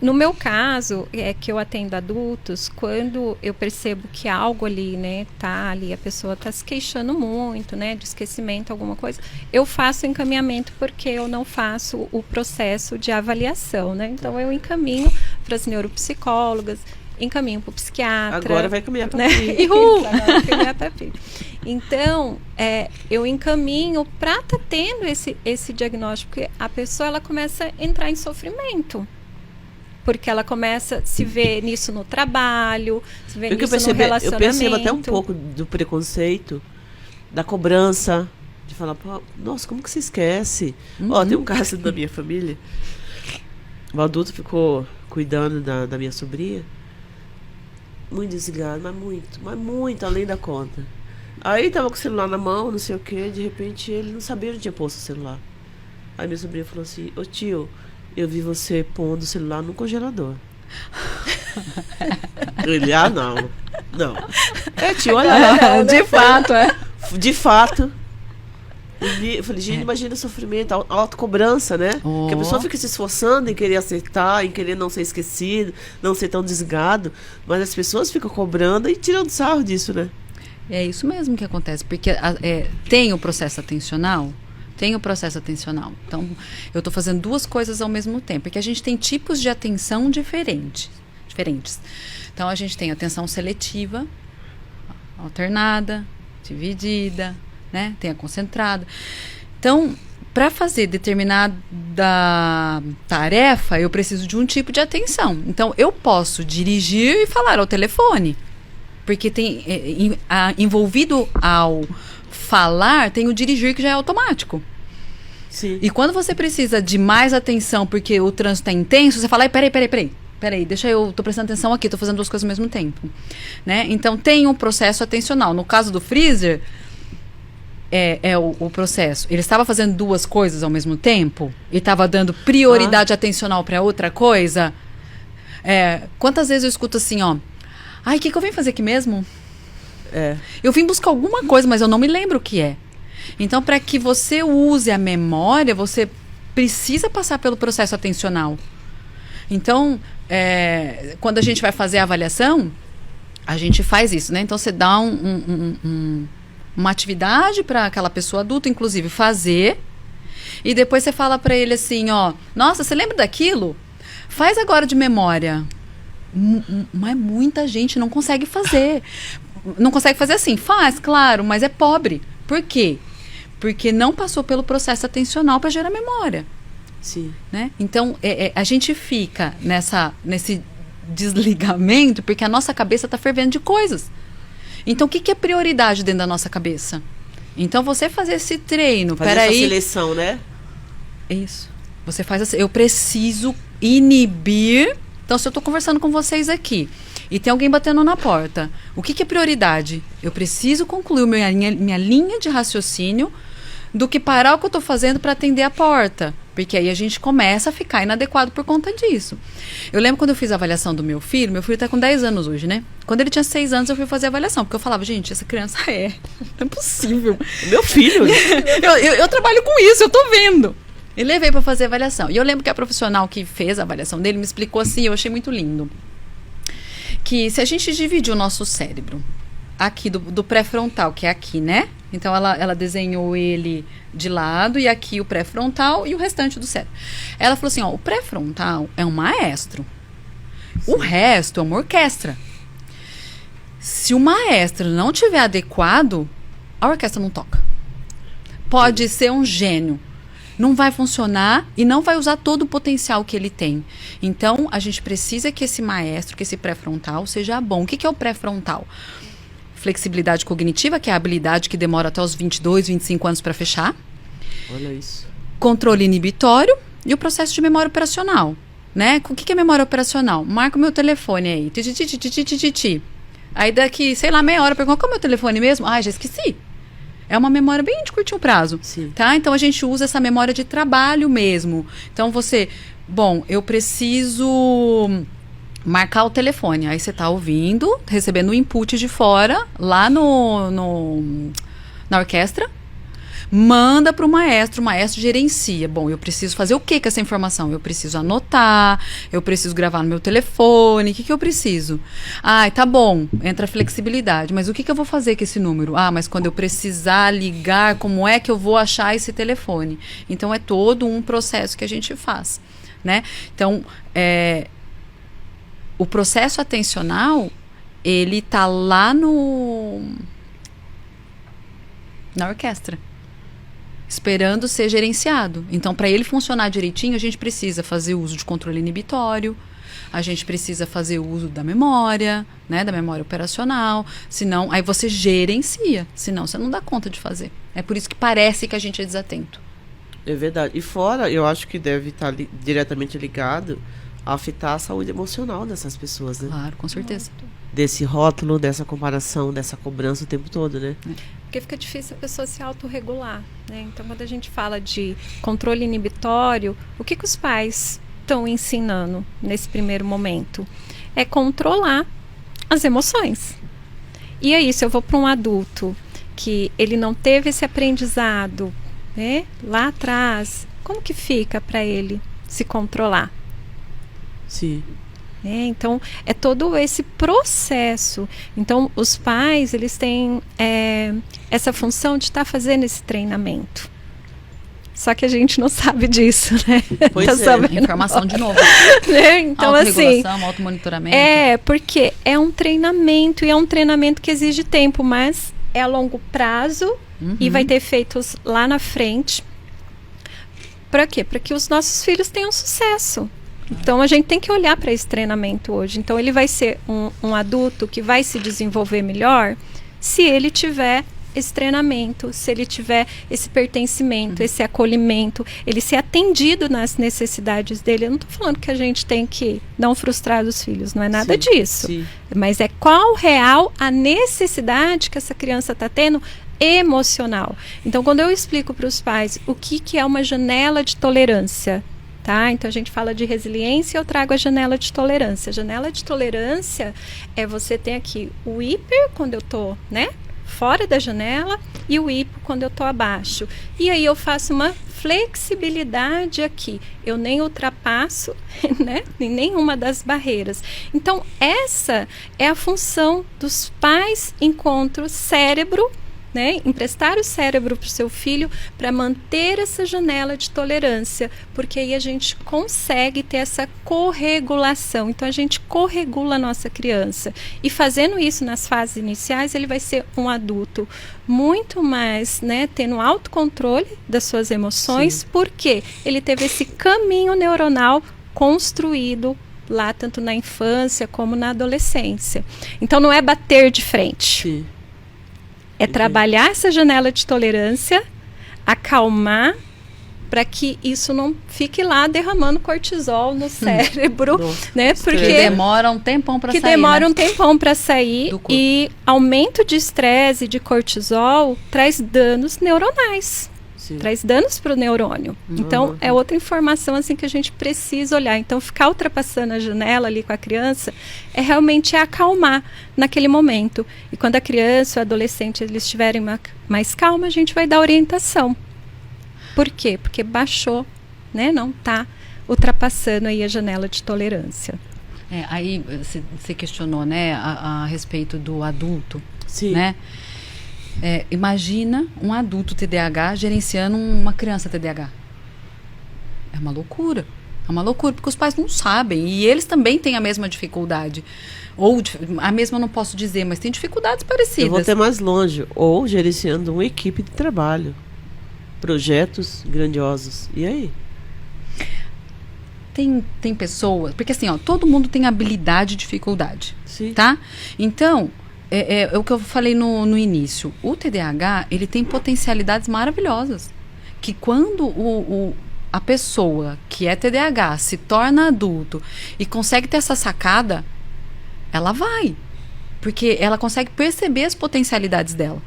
No meu caso, que eu atendo adultos, quando eu percebo que algo ali, né, tá ali, a pessoa tá se queixando muito, né, de esquecimento, alguma coisa, eu faço encaminhamento porque eu não faço o processo de avaliação, né? Então eu encaminho para as neuropsicólogas, encaminho para o psiquiatra. Agora vai caminhar pra né? Pri. Agora vai caminhar pra Pri. Então, eu encaminho para estar tendo esse diagnóstico, porque a pessoa ela começa a entrar em sofrimento. Porque ela começa a se ver nisso no trabalho, se ver nisso no relacionamento. Eu percebo até um pouco do preconceito, da cobrança, de falar: pô, nossa, como que você esquece? Ó, tem um caso da minha família. O adulto ficou cuidando da minha sobrinha. Muito desligado, mas muito além da conta. Aí tava com o celular na mão, não sei o que, de repente ele não sabia onde tinha posto o celular. Aí minha sobrinha falou assim: ô tio, eu vi você pondo o celular no congelador. Ele, não. Tio, olha. De fato, De fato. Eu falei, gente, imagina o sofrimento, a autocobrança, né? Que a pessoa fica se esforçando em querer acertar, em querer não ser esquecido, não ser tão desligado, mas as pessoas ficam cobrando e tirando sarro disso, né? É isso mesmo que acontece, porque tem o processo atencional. Então, eu estou fazendo duas coisas ao mesmo tempo, porque a gente tem tipos de atenção diferentes. Então, a gente tem atenção seletiva, alternada, dividida, né? Tem a concentrada. Então, para fazer determinada tarefa, eu preciso de um tipo de atenção. Então, eu posso dirigir e falar ao telefone, porque tem envolvido ao falar, tem o dirigir que já é automático. Sim. E quando você precisa de mais atenção porque o trânsito é intenso, você fala: peraí, deixa eu, tô prestando atenção aqui, tô fazendo duas coisas ao mesmo tempo, né? Então tem um processo atencional. No caso do freezer, o processo. Ele estava fazendo duas coisas ao mesmo tempo e estava dando prioridade atencional para outra coisa. Quantas vezes eu escuto assim, ó: ai, o que eu vim fazer aqui mesmo? Eu vim buscar alguma coisa, mas eu não me lembro o que é. Então, para que você use a memória, você precisa passar pelo processo atencional. Então, quando a gente vai fazer a avaliação, a gente faz isso, né? Então, você dá uma atividade para aquela pessoa adulta, inclusive, fazer. E depois você fala para ele assim, ó: nossa, você lembra daquilo? Faz agora de memória. Mas muita gente não consegue fazer. Não consegue fazer assim. Faz, claro, mas é pobre. Por quê? Porque não passou pelo processo atencional para gerar memória. Sim. Né? Então, a gente fica nesse desligamento porque a nossa cabeça está fervendo de coisas. Então, o que é prioridade dentro da nossa cabeça? Então, você fazer esse treino, fazer essa seleção, né? Isso. Você faz assim: eu preciso inibir. Então, se eu estou conversando com vocês aqui e tem alguém batendo na porta, o que é prioridade? Eu preciso concluir minha linha de raciocínio do que parar o que eu tô fazendo para atender a porta. Porque aí a gente começa a ficar inadequado por conta disso. Eu lembro quando eu fiz a avaliação do meu filho tá com 10 anos hoje, né? Quando ele tinha 6 anos, eu fui fazer a avaliação. Porque eu falava, gente, essa criança não é possível. Meu filho. eu trabalho com isso, eu tô vendo. E levei para fazer a avaliação. E eu lembro que a profissional que fez a avaliação dele me explicou assim, eu achei muito lindo. Que se a gente dividir o nosso cérebro aqui do pré-frontal, que é aqui, né? Então ela desenhou ele de lado e aqui o pré-frontal e o restante do cérebro. Ela falou assim, ó, o pré-frontal é um maestro. Sim. O resto é uma orquestra. Se o maestro não tiver adequado, a orquestra não toca. Pode ser um gênio. Não vai funcionar e não vai usar todo o potencial que ele tem. Então, a gente precisa que esse maestro, que esse pré-frontal seja bom. O que é o pré-frontal? Flexibilidade cognitiva, que é a habilidade que demora até os 22, 25 anos para fechar. Olha isso. Controle inibitório e o processo de memória operacional. Né? O que é memória operacional? Marca o meu telefone aí. Aí daqui, sei lá, meia hora, pergunta, qual é o meu telefone mesmo? Ah, já esqueci. É uma memória bem de curtinho prazo. Sim. Tá? Então, a gente usa essa memória de trabalho mesmo. Então, eu preciso marcar o telefone. Aí, você tá ouvindo, recebendo o input de fora, lá na orquestra, manda para o maestro gerencia. Bom, eu preciso fazer o que com essa informação? Eu preciso anotar, eu preciso gravar no meu telefone, o que eu preciso? Ah, tá bom, entra a flexibilidade, mas o que eu vou fazer com esse número? Ah, mas quando eu precisar ligar, como é que eu vou achar esse telefone? Então, é todo um processo que a gente faz, né? Então, o processo atencional, ele tá lá na orquestra, esperando ser gerenciado. Então, para ele funcionar direitinho, a gente precisa fazer uso de controle inibitório, a gente precisa fazer uso da memória, né, da memória operacional, senão, aí você gerencia, senão você não dá conta de fazer. É por isso que parece que a gente é desatento. É verdade. E fora, eu acho que deve estar diretamente ligado a afetar a saúde emocional dessas pessoas, né? Claro, com certeza. Desse rótulo, dessa comparação, dessa cobrança o tempo todo, né? Porque fica difícil a pessoa se autorregular, né? Então, quando a gente fala de controle inibitório, o que os pais estão ensinando nesse primeiro momento? É controlar as emoções. E aí, se eu vou para um adulto que ele não teve esse aprendizado, né, lá atrás, como que fica para ele se controlar? Sim. Então, é todo esse processo. Então, os pais, eles têm essa função de estar fazendo esse treinamento. Só que a gente não sabe disso, né? Pois informação de novo. Né? Então, assim, automonitoramento. Porque é um treinamento, e é um treinamento que exige tempo, mas é a longo prazo e vai ter efeitos lá na frente. Para quê? Para que os nossos filhos tenham sucesso. Então, a gente tem que olhar para esse treinamento hoje. Então, ele vai ser um adulto que vai se desenvolver melhor se ele tiver esse treinamento, se ele tiver esse pertencimento, esse acolhimento, ele ser atendido nas necessidades dele. Eu não estou falando que a gente tem que não frustrar os filhos, não é nada disso. Sim. Mas é qual real a necessidade que essa criança está tendo emocional. Então, quando eu explico para os pais o que é uma janela de tolerância, tá? Então, a gente fala de resiliência, eu trago a janela de tolerância. A janela de tolerância é você ter aqui o hiper, quando eu estou, né, fora da janela, e o hipo quando eu estou abaixo. E aí eu faço uma flexibilidade aqui. Eu nem ultrapasso, né, em nenhuma das barreiras. Então, essa é a função dos pais enquanto cérebro, né, emprestar o cérebro para o seu filho para manter essa janela de tolerância, porque aí a gente consegue ter essa corregulação. Então, a gente corregula a nossa criança. E fazendo isso nas fases iniciais, ele vai ser um adulto muito mais, né, tendo autocontrole das suas emoções. Sim. Porque ele teve esse caminho neuronal construído lá, tanto na infância como na adolescência. Então, não é bater de frente. Sim. É trabalhar essa janela de tolerância, acalmar, para que isso não fique lá derramando cortisol no cérebro, né? Porque demora um tempão para sair. Demora um tempão para sair, e aumento de estresse e de cortisol traz danos neuronais. Sim. traz danos para o neurônio. Então, é outra informação assim que a gente precisa olhar. Então, ficar ultrapassando a janela ali com a criança é realmente acalmar naquele momento. E quando a criança ou o adolescente eles estiverem mais calma, a gente vai dar orientação. Por quê? Porque baixou, né? Não está ultrapassando aí a janela de tolerância. Aí você questionou, né, a respeito do adulto, Sim. né? Imagina um adulto TDAH gerenciando uma criança TDAH. É uma loucura. É uma loucura, porque os pais não sabem. E eles também têm a mesma dificuldade. Ou a mesma eu não posso dizer, mas tem dificuldades parecidas. Eu vou até mais longe. Ou gerenciando uma equipe de trabalho. Projetos grandiosos. E aí? Tem pessoas... Porque assim, ó, todo mundo tem habilidade e dificuldade. Sim. Tá? Então... É o que eu falei no início. O TDAH, ele tem potencialidades maravilhosas. Que quando a pessoa que é TDAH se torna adulto e consegue ter essa sacada, ela vai. Porque ela consegue perceber as potencialidades dela.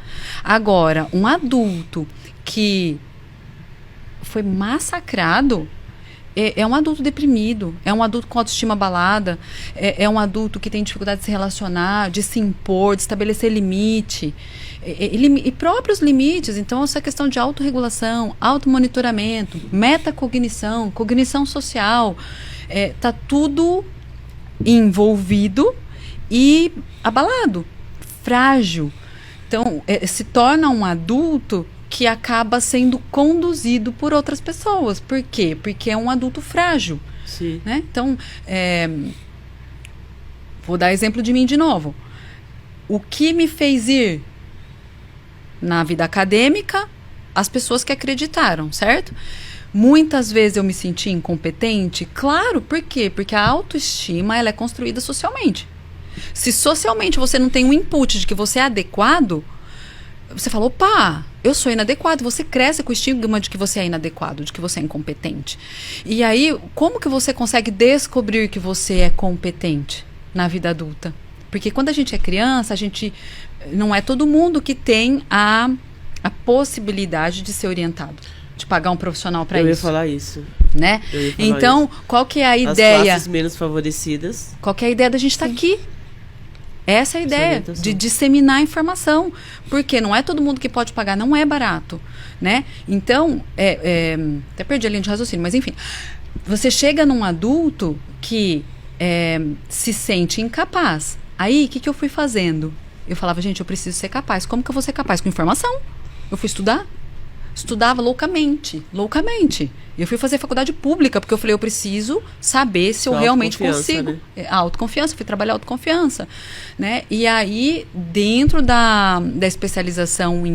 Agora, um adulto que foi massacrado... É um adulto deprimido, é um adulto com autoestima abalada, é um adulto que tem dificuldade de se relacionar, de se impor, de estabelecer limite, e próprios limites. Então, essa questão de autorregulação, automonitoramento, metacognição, cognição social, está tudo envolvido e abalado, frágil. Então, se torna um adulto que acaba sendo conduzido por outras pessoas. Por quê? Porque é um adulto frágil. Sim. Né? Então, vou dar exemplo de mim de novo. O que me fez ir na vida acadêmica? As pessoas que acreditaram, certo? Muitas vezes eu me senti incompetente. Claro, por quê? Porque a autoestima ela é construída socialmente. Se socialmente você não tem um input de que você é adequado, você fala, opa, eu sou inadequado. Você cresce com o estigma de que você é inadequado, de que você é incompetente. E aí, como que você consegue descobrir que você é competente na vida adulta? Porque quando a gente é criança, não é todo mundo que tem a possibilidade de ser orientado, de pagar um profissional para isso. Eu ia falar isso. Né? Então, qual que é a ideia? As classes menos favorecidas. Qual que é a ideia da gente estar aqui? Essa é a ideia, de disseminar a informação. Porque não é todo mundo que pode pagar, não é barato. Né? Então, até perdi a linha de raciocínio, mas enfim. Você chega num adulto que se sente incapaz. Aí, o que eu fui fazendo? Eu falava, gente, eu preciso ser capaz. Como que eu vou ser capaz? Com informação. Eu fui estudar. Estudava loucamente. E eu fui fazer faculdade pública, porque eu falei, eu preciso saber se eu realmente consigo. Né? Autoconfiança, fui trabalhar autoconfiança. Né? E aí, dentro da especialização em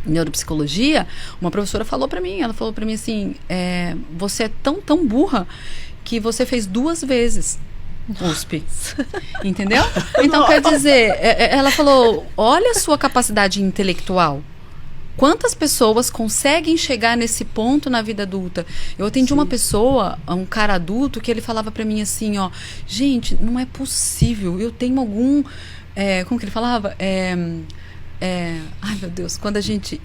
neuropsicologia, uma professora falou para mim, assim, você é tão burra que você fez 2 vezes USP. Entendeu? Então, quer dizer, ela falou, olha a sua capacidade intelectual. Quantas pessoas conseguem chegar nesse ponto na vida adulta? Eu atendi uma pessoa, um cara adulto, que ele falava pra mim assim, ó, gente, não é possível, eu tenho algum... como que ele falava? Ai, meu Deus, quando a gente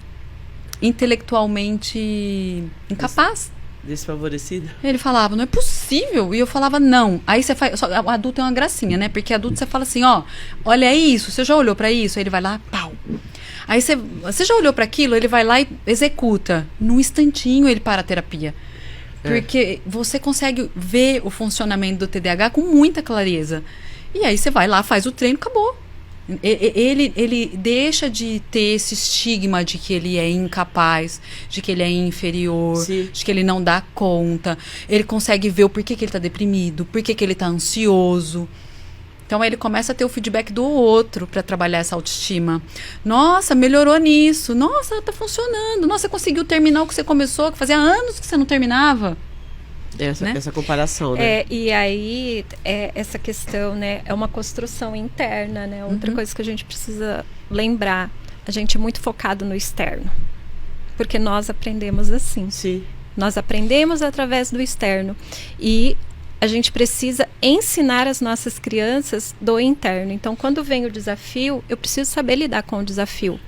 intelectualmente incapaz. Desfavorecido? Ele falava, não é possível. E eu falava, não. Aí você faz... O adulto é uma gracinha, né? Porque adulto você fala assim, ó, olha isso, você já olhou pra isso? Aí ele vai lá, pau. Aí você já olhou para aquilo, ele vai lá e executa. Num instantinho ele para a terapia. Porque você consegue ver o funcionamento do TDAH com muita clareza. E aí você vai lá, faz o treino, acabou. Ele deixa de ter esse estigma de que ele é incapaz, de que ele é inferior, Sim. de que ele não dá conta. Ele consegue ver o porquê que ele está deprimido, porquê que ele está ansioso. Então, ele começa a ter o feedback do outro para trabalhar essa autoestima. Nossa, melhorou nisso. Nossa, tá funcionando. Nossa, você conseguiu terminar o que você começou, que fazia anos que você não terminava. Essa comparação, né? E aí, essa questão, né, é uma construção interna, né? Outra coisa que a gente precisa lembrar. A gente é muito focado no externo. Porque nós aprendemos assim. Sim. Nós aprendemos através do externo. E a gente precisa ensinar as nossas crianças do interno. Então, quando vem o desafio, eu preciso saber lidar com o desafio.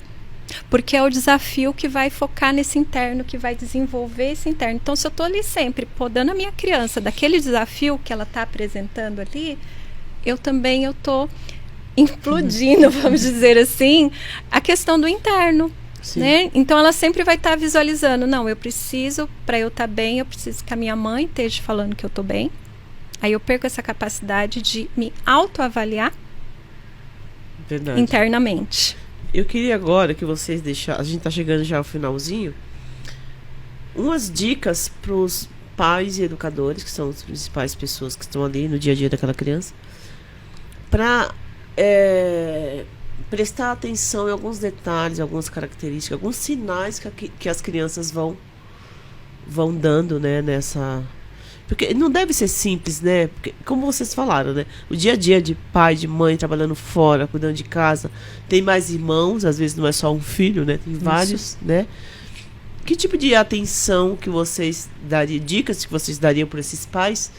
porque é o desafio que vai focar nesse interno, que vai desenvolver esse interno. Então, se eu estou ali sempre podando a minha criança daquele desafio que ela está apresentando ali, eu estou implodindo, vamos dizer assim, a questão do interno. Né? Então ela sempre vai estar visualizando, não, eu preciso, para eu estar bem, eu preciso que a minha mãe esteja falando que eu estou bem. Aí eu perco essa capacidade de me autoavaliar internamente. Eu queria agora que vocês deixassem, a gente está chegando já ao finalzinho, umas dicas para os pais e educadores, que são as principais pessoas que estão ali no dia a dia daquela criança, para prestar atenção em alguns detalhes, algumas características, alguns sinais que as crianças vão dando, né, nessa... Porque não deve ser simples, né? Porque, como vocês falaram, né? O dia a dia de pai, de mãe, trabalhando fora, cuidando de casa, tem mais irmãos, às vezes não é só um filho, né? Tem vários, né? Que tipo de atenção que vocês dariam, dicas que vocês dariam para esses pais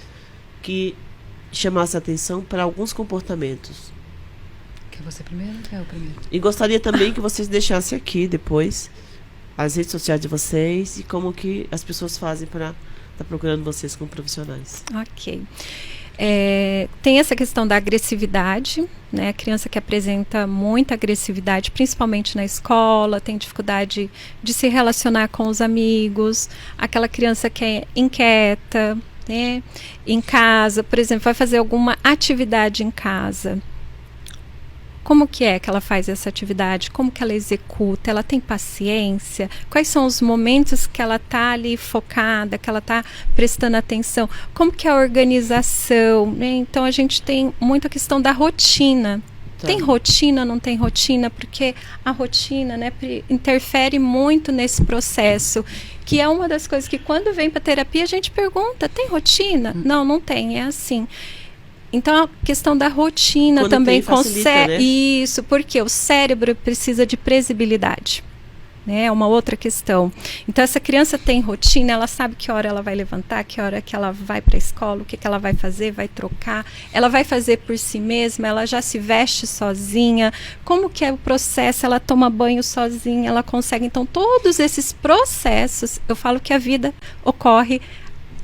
que chamassem atenção para alguns comportamentos? Quer você primeiro ou quer eu primeiro? E gostaria também que vocês deixassem aqui depois as redes sociais de vocês e como que as pessoas fazem para estar procurando vocês como profissionais. Ok. Tem essa questão da agressividade, né? A criança que apresenta muita agressividade, principalmente na escola, tem dificuldade de se relacionar com os amigos, aquela criança que é inquieta, né? Em casa, por exemplo, vai fazer alguma atividade em casa. Como que ela faz essa atividade? Como que ela executa? Ela tem paciência? Quais são os momentos que ela está ali focada, que ela está prestando atenção? Como que é a organização? Né? Então, a gente tem muito a questão da rotina. Tá. Tem rotina, não tem rotina? Porque a rotina, né, interfere muito nesse processo, que é uma das coisas que quando vem para terapia a gente pergunta, tem rotina? Não, não tem, é assim. Então, a questão da rotina quando também consegue, né? Isso, porque o cérebro precisa de previsibilidade, né? É uma outra questão. Então, essa criança tem rotina, ela sabe que hora ela vai levantar, que hora que ela vai para a escola, o que ela vai fazer, vai trocar, ela vai fazer por si mesma, ela já se veste sozinha, como que é o processo, ela toma banho sozinha, ela consegue. Então, todos esses processos, eu falo que a vida ocorre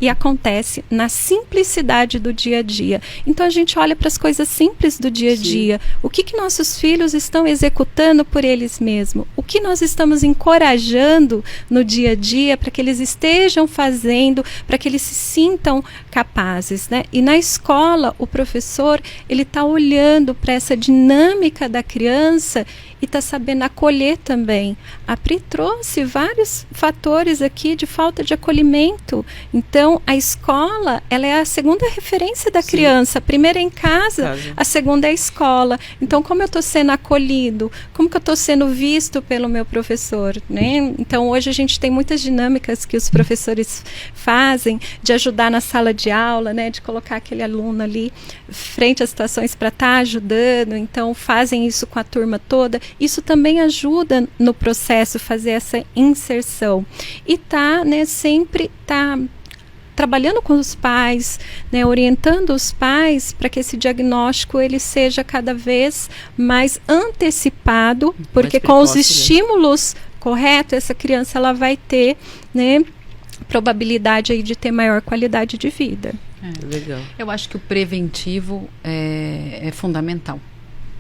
e acontece na simplicidade do dia a dia. Então a gente olha para as coisas simples do dia a dia. O que nossos filhos estão executando por eles mesmos? O que nós estamos encorajando no dia a dia para que eles estejam fazendo, para que eles se sintam capazes, né? E na escola, o professor, ele está olhando para essa dinâmica da criança e está sabendo acolher também. A Pri trouxe vários fatores aqui de falta de acolhimento. Então, a escola, ela é a segunda referência da criança. A primeira é em casa, a segunda é a escola. Então, como eu estou sendo acolhido? Como que eu estou sendo visto pelo meu professor? Né? Então, hoje a gente tem muitas dinâmicas que os professores fazem de ajudar na sala de aula, né? De colocar aquele aluno ali frente às situações para estar ajudando. Então, fazem isso com a turma toda. Isso também ajuda no processo fazer essa inserção. E sempre trabalhando com os pais, né, orientando os pais para que esse diagnóstico ele seja cada vez mais antecipado, porque precoce, com os estímulos corretos, essa criança ela vai ter, né, probabilidade aí de ter maior qualidade de vida. Legal. Eu acho que o preventivo é fundamental,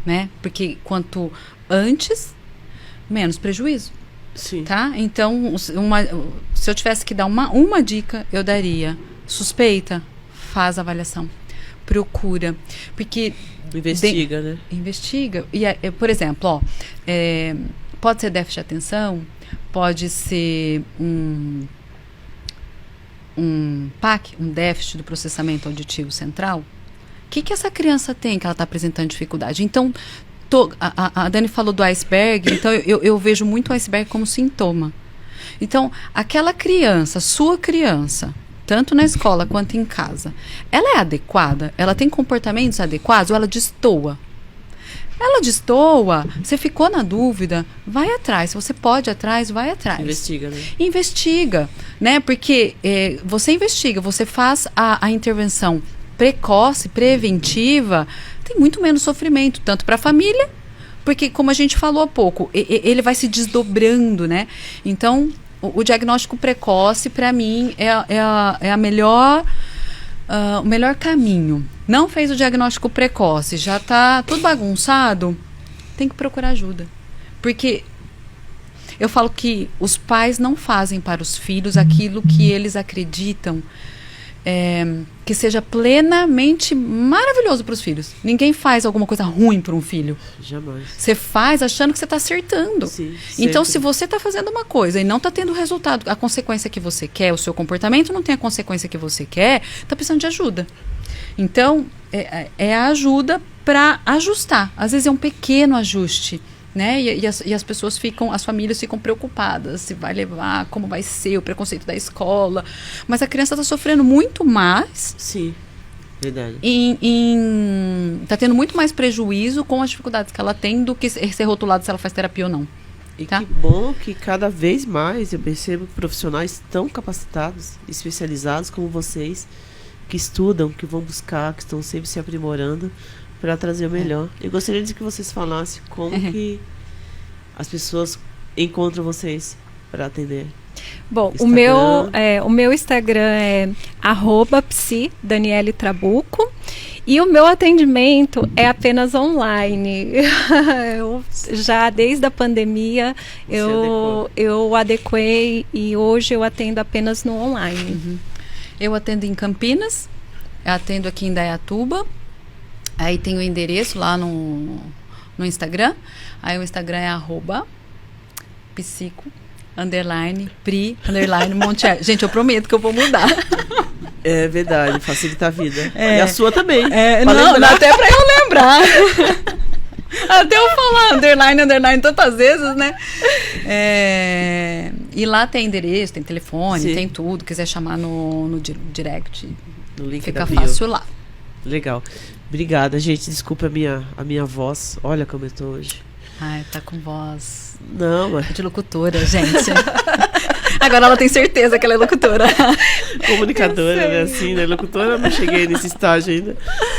né? Porque quanto antes, menos prejuízo. Sim. Tá? Então, se eu tivesse que dar uma dica, eu daria: suspeita, faz avaliação, procura, porque investiga, né? Investiga. E por exemplo, pode ser déficit de atenção, pode ser um PAC, um déficit do processamento auditivo central. O que essa criança tem que ela está apresentando dificuldade? Então, a Dani falou do iceberg, então eu vejo muito o iceberg como sintoma. Então, aquela criança, sua criança, tanto na escola quanto em casa, ela é adequada? Ela tem comportamentos adequados ou ela destoa? Ela destoa, você ficou na dúvida, vai atrás. Se você pode ir atrás, vai atrás. Investiga, né? Investiga, né? Porque você investiga, você faz a intervenção precoce, preventiva, tem muito menos sofrimento, tanto para a família Porque, como a gente falou há pouco, ele vai se desdobrando, né? Então, o diagnóstico precoce, para mim, é a melhor... o melhor caminho. Não fez o diagnóstico precoce, já está tudo bagunçado, tem que procurar ajuda. Porque eu falo que os pais não fazem para os filhos aquilo que eles acreditam que seja plenamente maravilhoso para os filhos. Ninguém faz alguma coisa ruim para um filho. Jamais. Você faz achando que você está acertando. Sim, então, sempre. se você está fazendo uma coisa e não está tendo o resultado, a consequência que você quer, o seu comportamento não tem a consequência que você quer, está precisando de ajuda. Então, é a ajuda para ajustar. Às vezes é um pequeno ajuste, né? E as pessoas as famílias ficam preocupadas se vai levar, como vai ser o preconceito da escola. Mas a criança está sofrendo muito mais. Sim, verdade. Está tendo muito mais prejuízo com as dificuldades que ela tem do que ser rotulado se ela faz terapia ou não. E tá? que bom que cada vez mais eu percebo profissionais tão capacitados, especializados como vocês, que estudam, que vão buscar, que estão sempre se aprimorando para trazer o melhor. Eu gostaria de que vocês falassem como que as pessoas encontram vocês para atender. Bom, Instagram. o meu Instagram é @psi_Daniele_Trabuco e o meu atendimento é apenas online. Eu já desde a pandemia eu adequei e hoje eu atendo apenas no online. Uhum. Eu atendo em Campinas, atendo aqui em Dayatuba. Aí tem o endereço lá no Instagram. Aí o Instagram é @psico_pri_Montiel. Gente, eu prometo que eu vou mudar. É verdade, facilita a vida. E a sua também. Não, até pra eu lembrar. Até eu falar underline tantas vezes, né? E lá tem endereço, tem telefone, Sim. tem tudo. Quiser chamar no direct, No link fica da bio. fácil lá. Legal. Obrigada, gente. Desculpa a minha voz. Olha como eu tô hoje. Ai, tá com voz Não, mas de locutora, gente. Agora ela tem certeza que ela é locutora. comunicadora, né? Assim, né? Locutora, eu não cheguei nesse estágio ainda.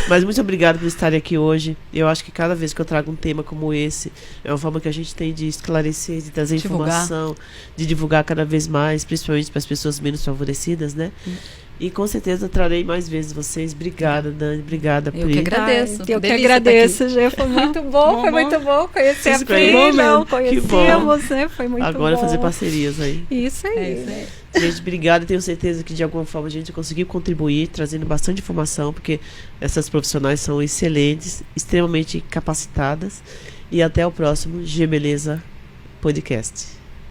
Mas muito obrigada por estarem aqui hoje. Eu acho que cada vez que eu trago um tema como esse, é uma forma que a gente tem de esclarecer, de trazer informação, de divulgar cada vez mais, principalmente para as pessoas menos favorecidas, né? E com certeza trarei mais vezes vocês. Obrigada, Dani. Obrigada, Pri. Eu que agradeço. Eu que Delícia agradeço, Gê. Foi muito bom, foi muito bom conhecer a Vocês Pri. conhecem? Não Que conhecíamos, né? Foi muito bom. Agora fazer parcerias aí. Isso aí. É isso aí. Gente, obrigada. Tenho certeza que de alguma forma a gente conseguiu contribuir, trazendo bastante informação, porque essas profissionais são excelentes, extremamente capacitadas. E até o próximo G Beleza Podcast.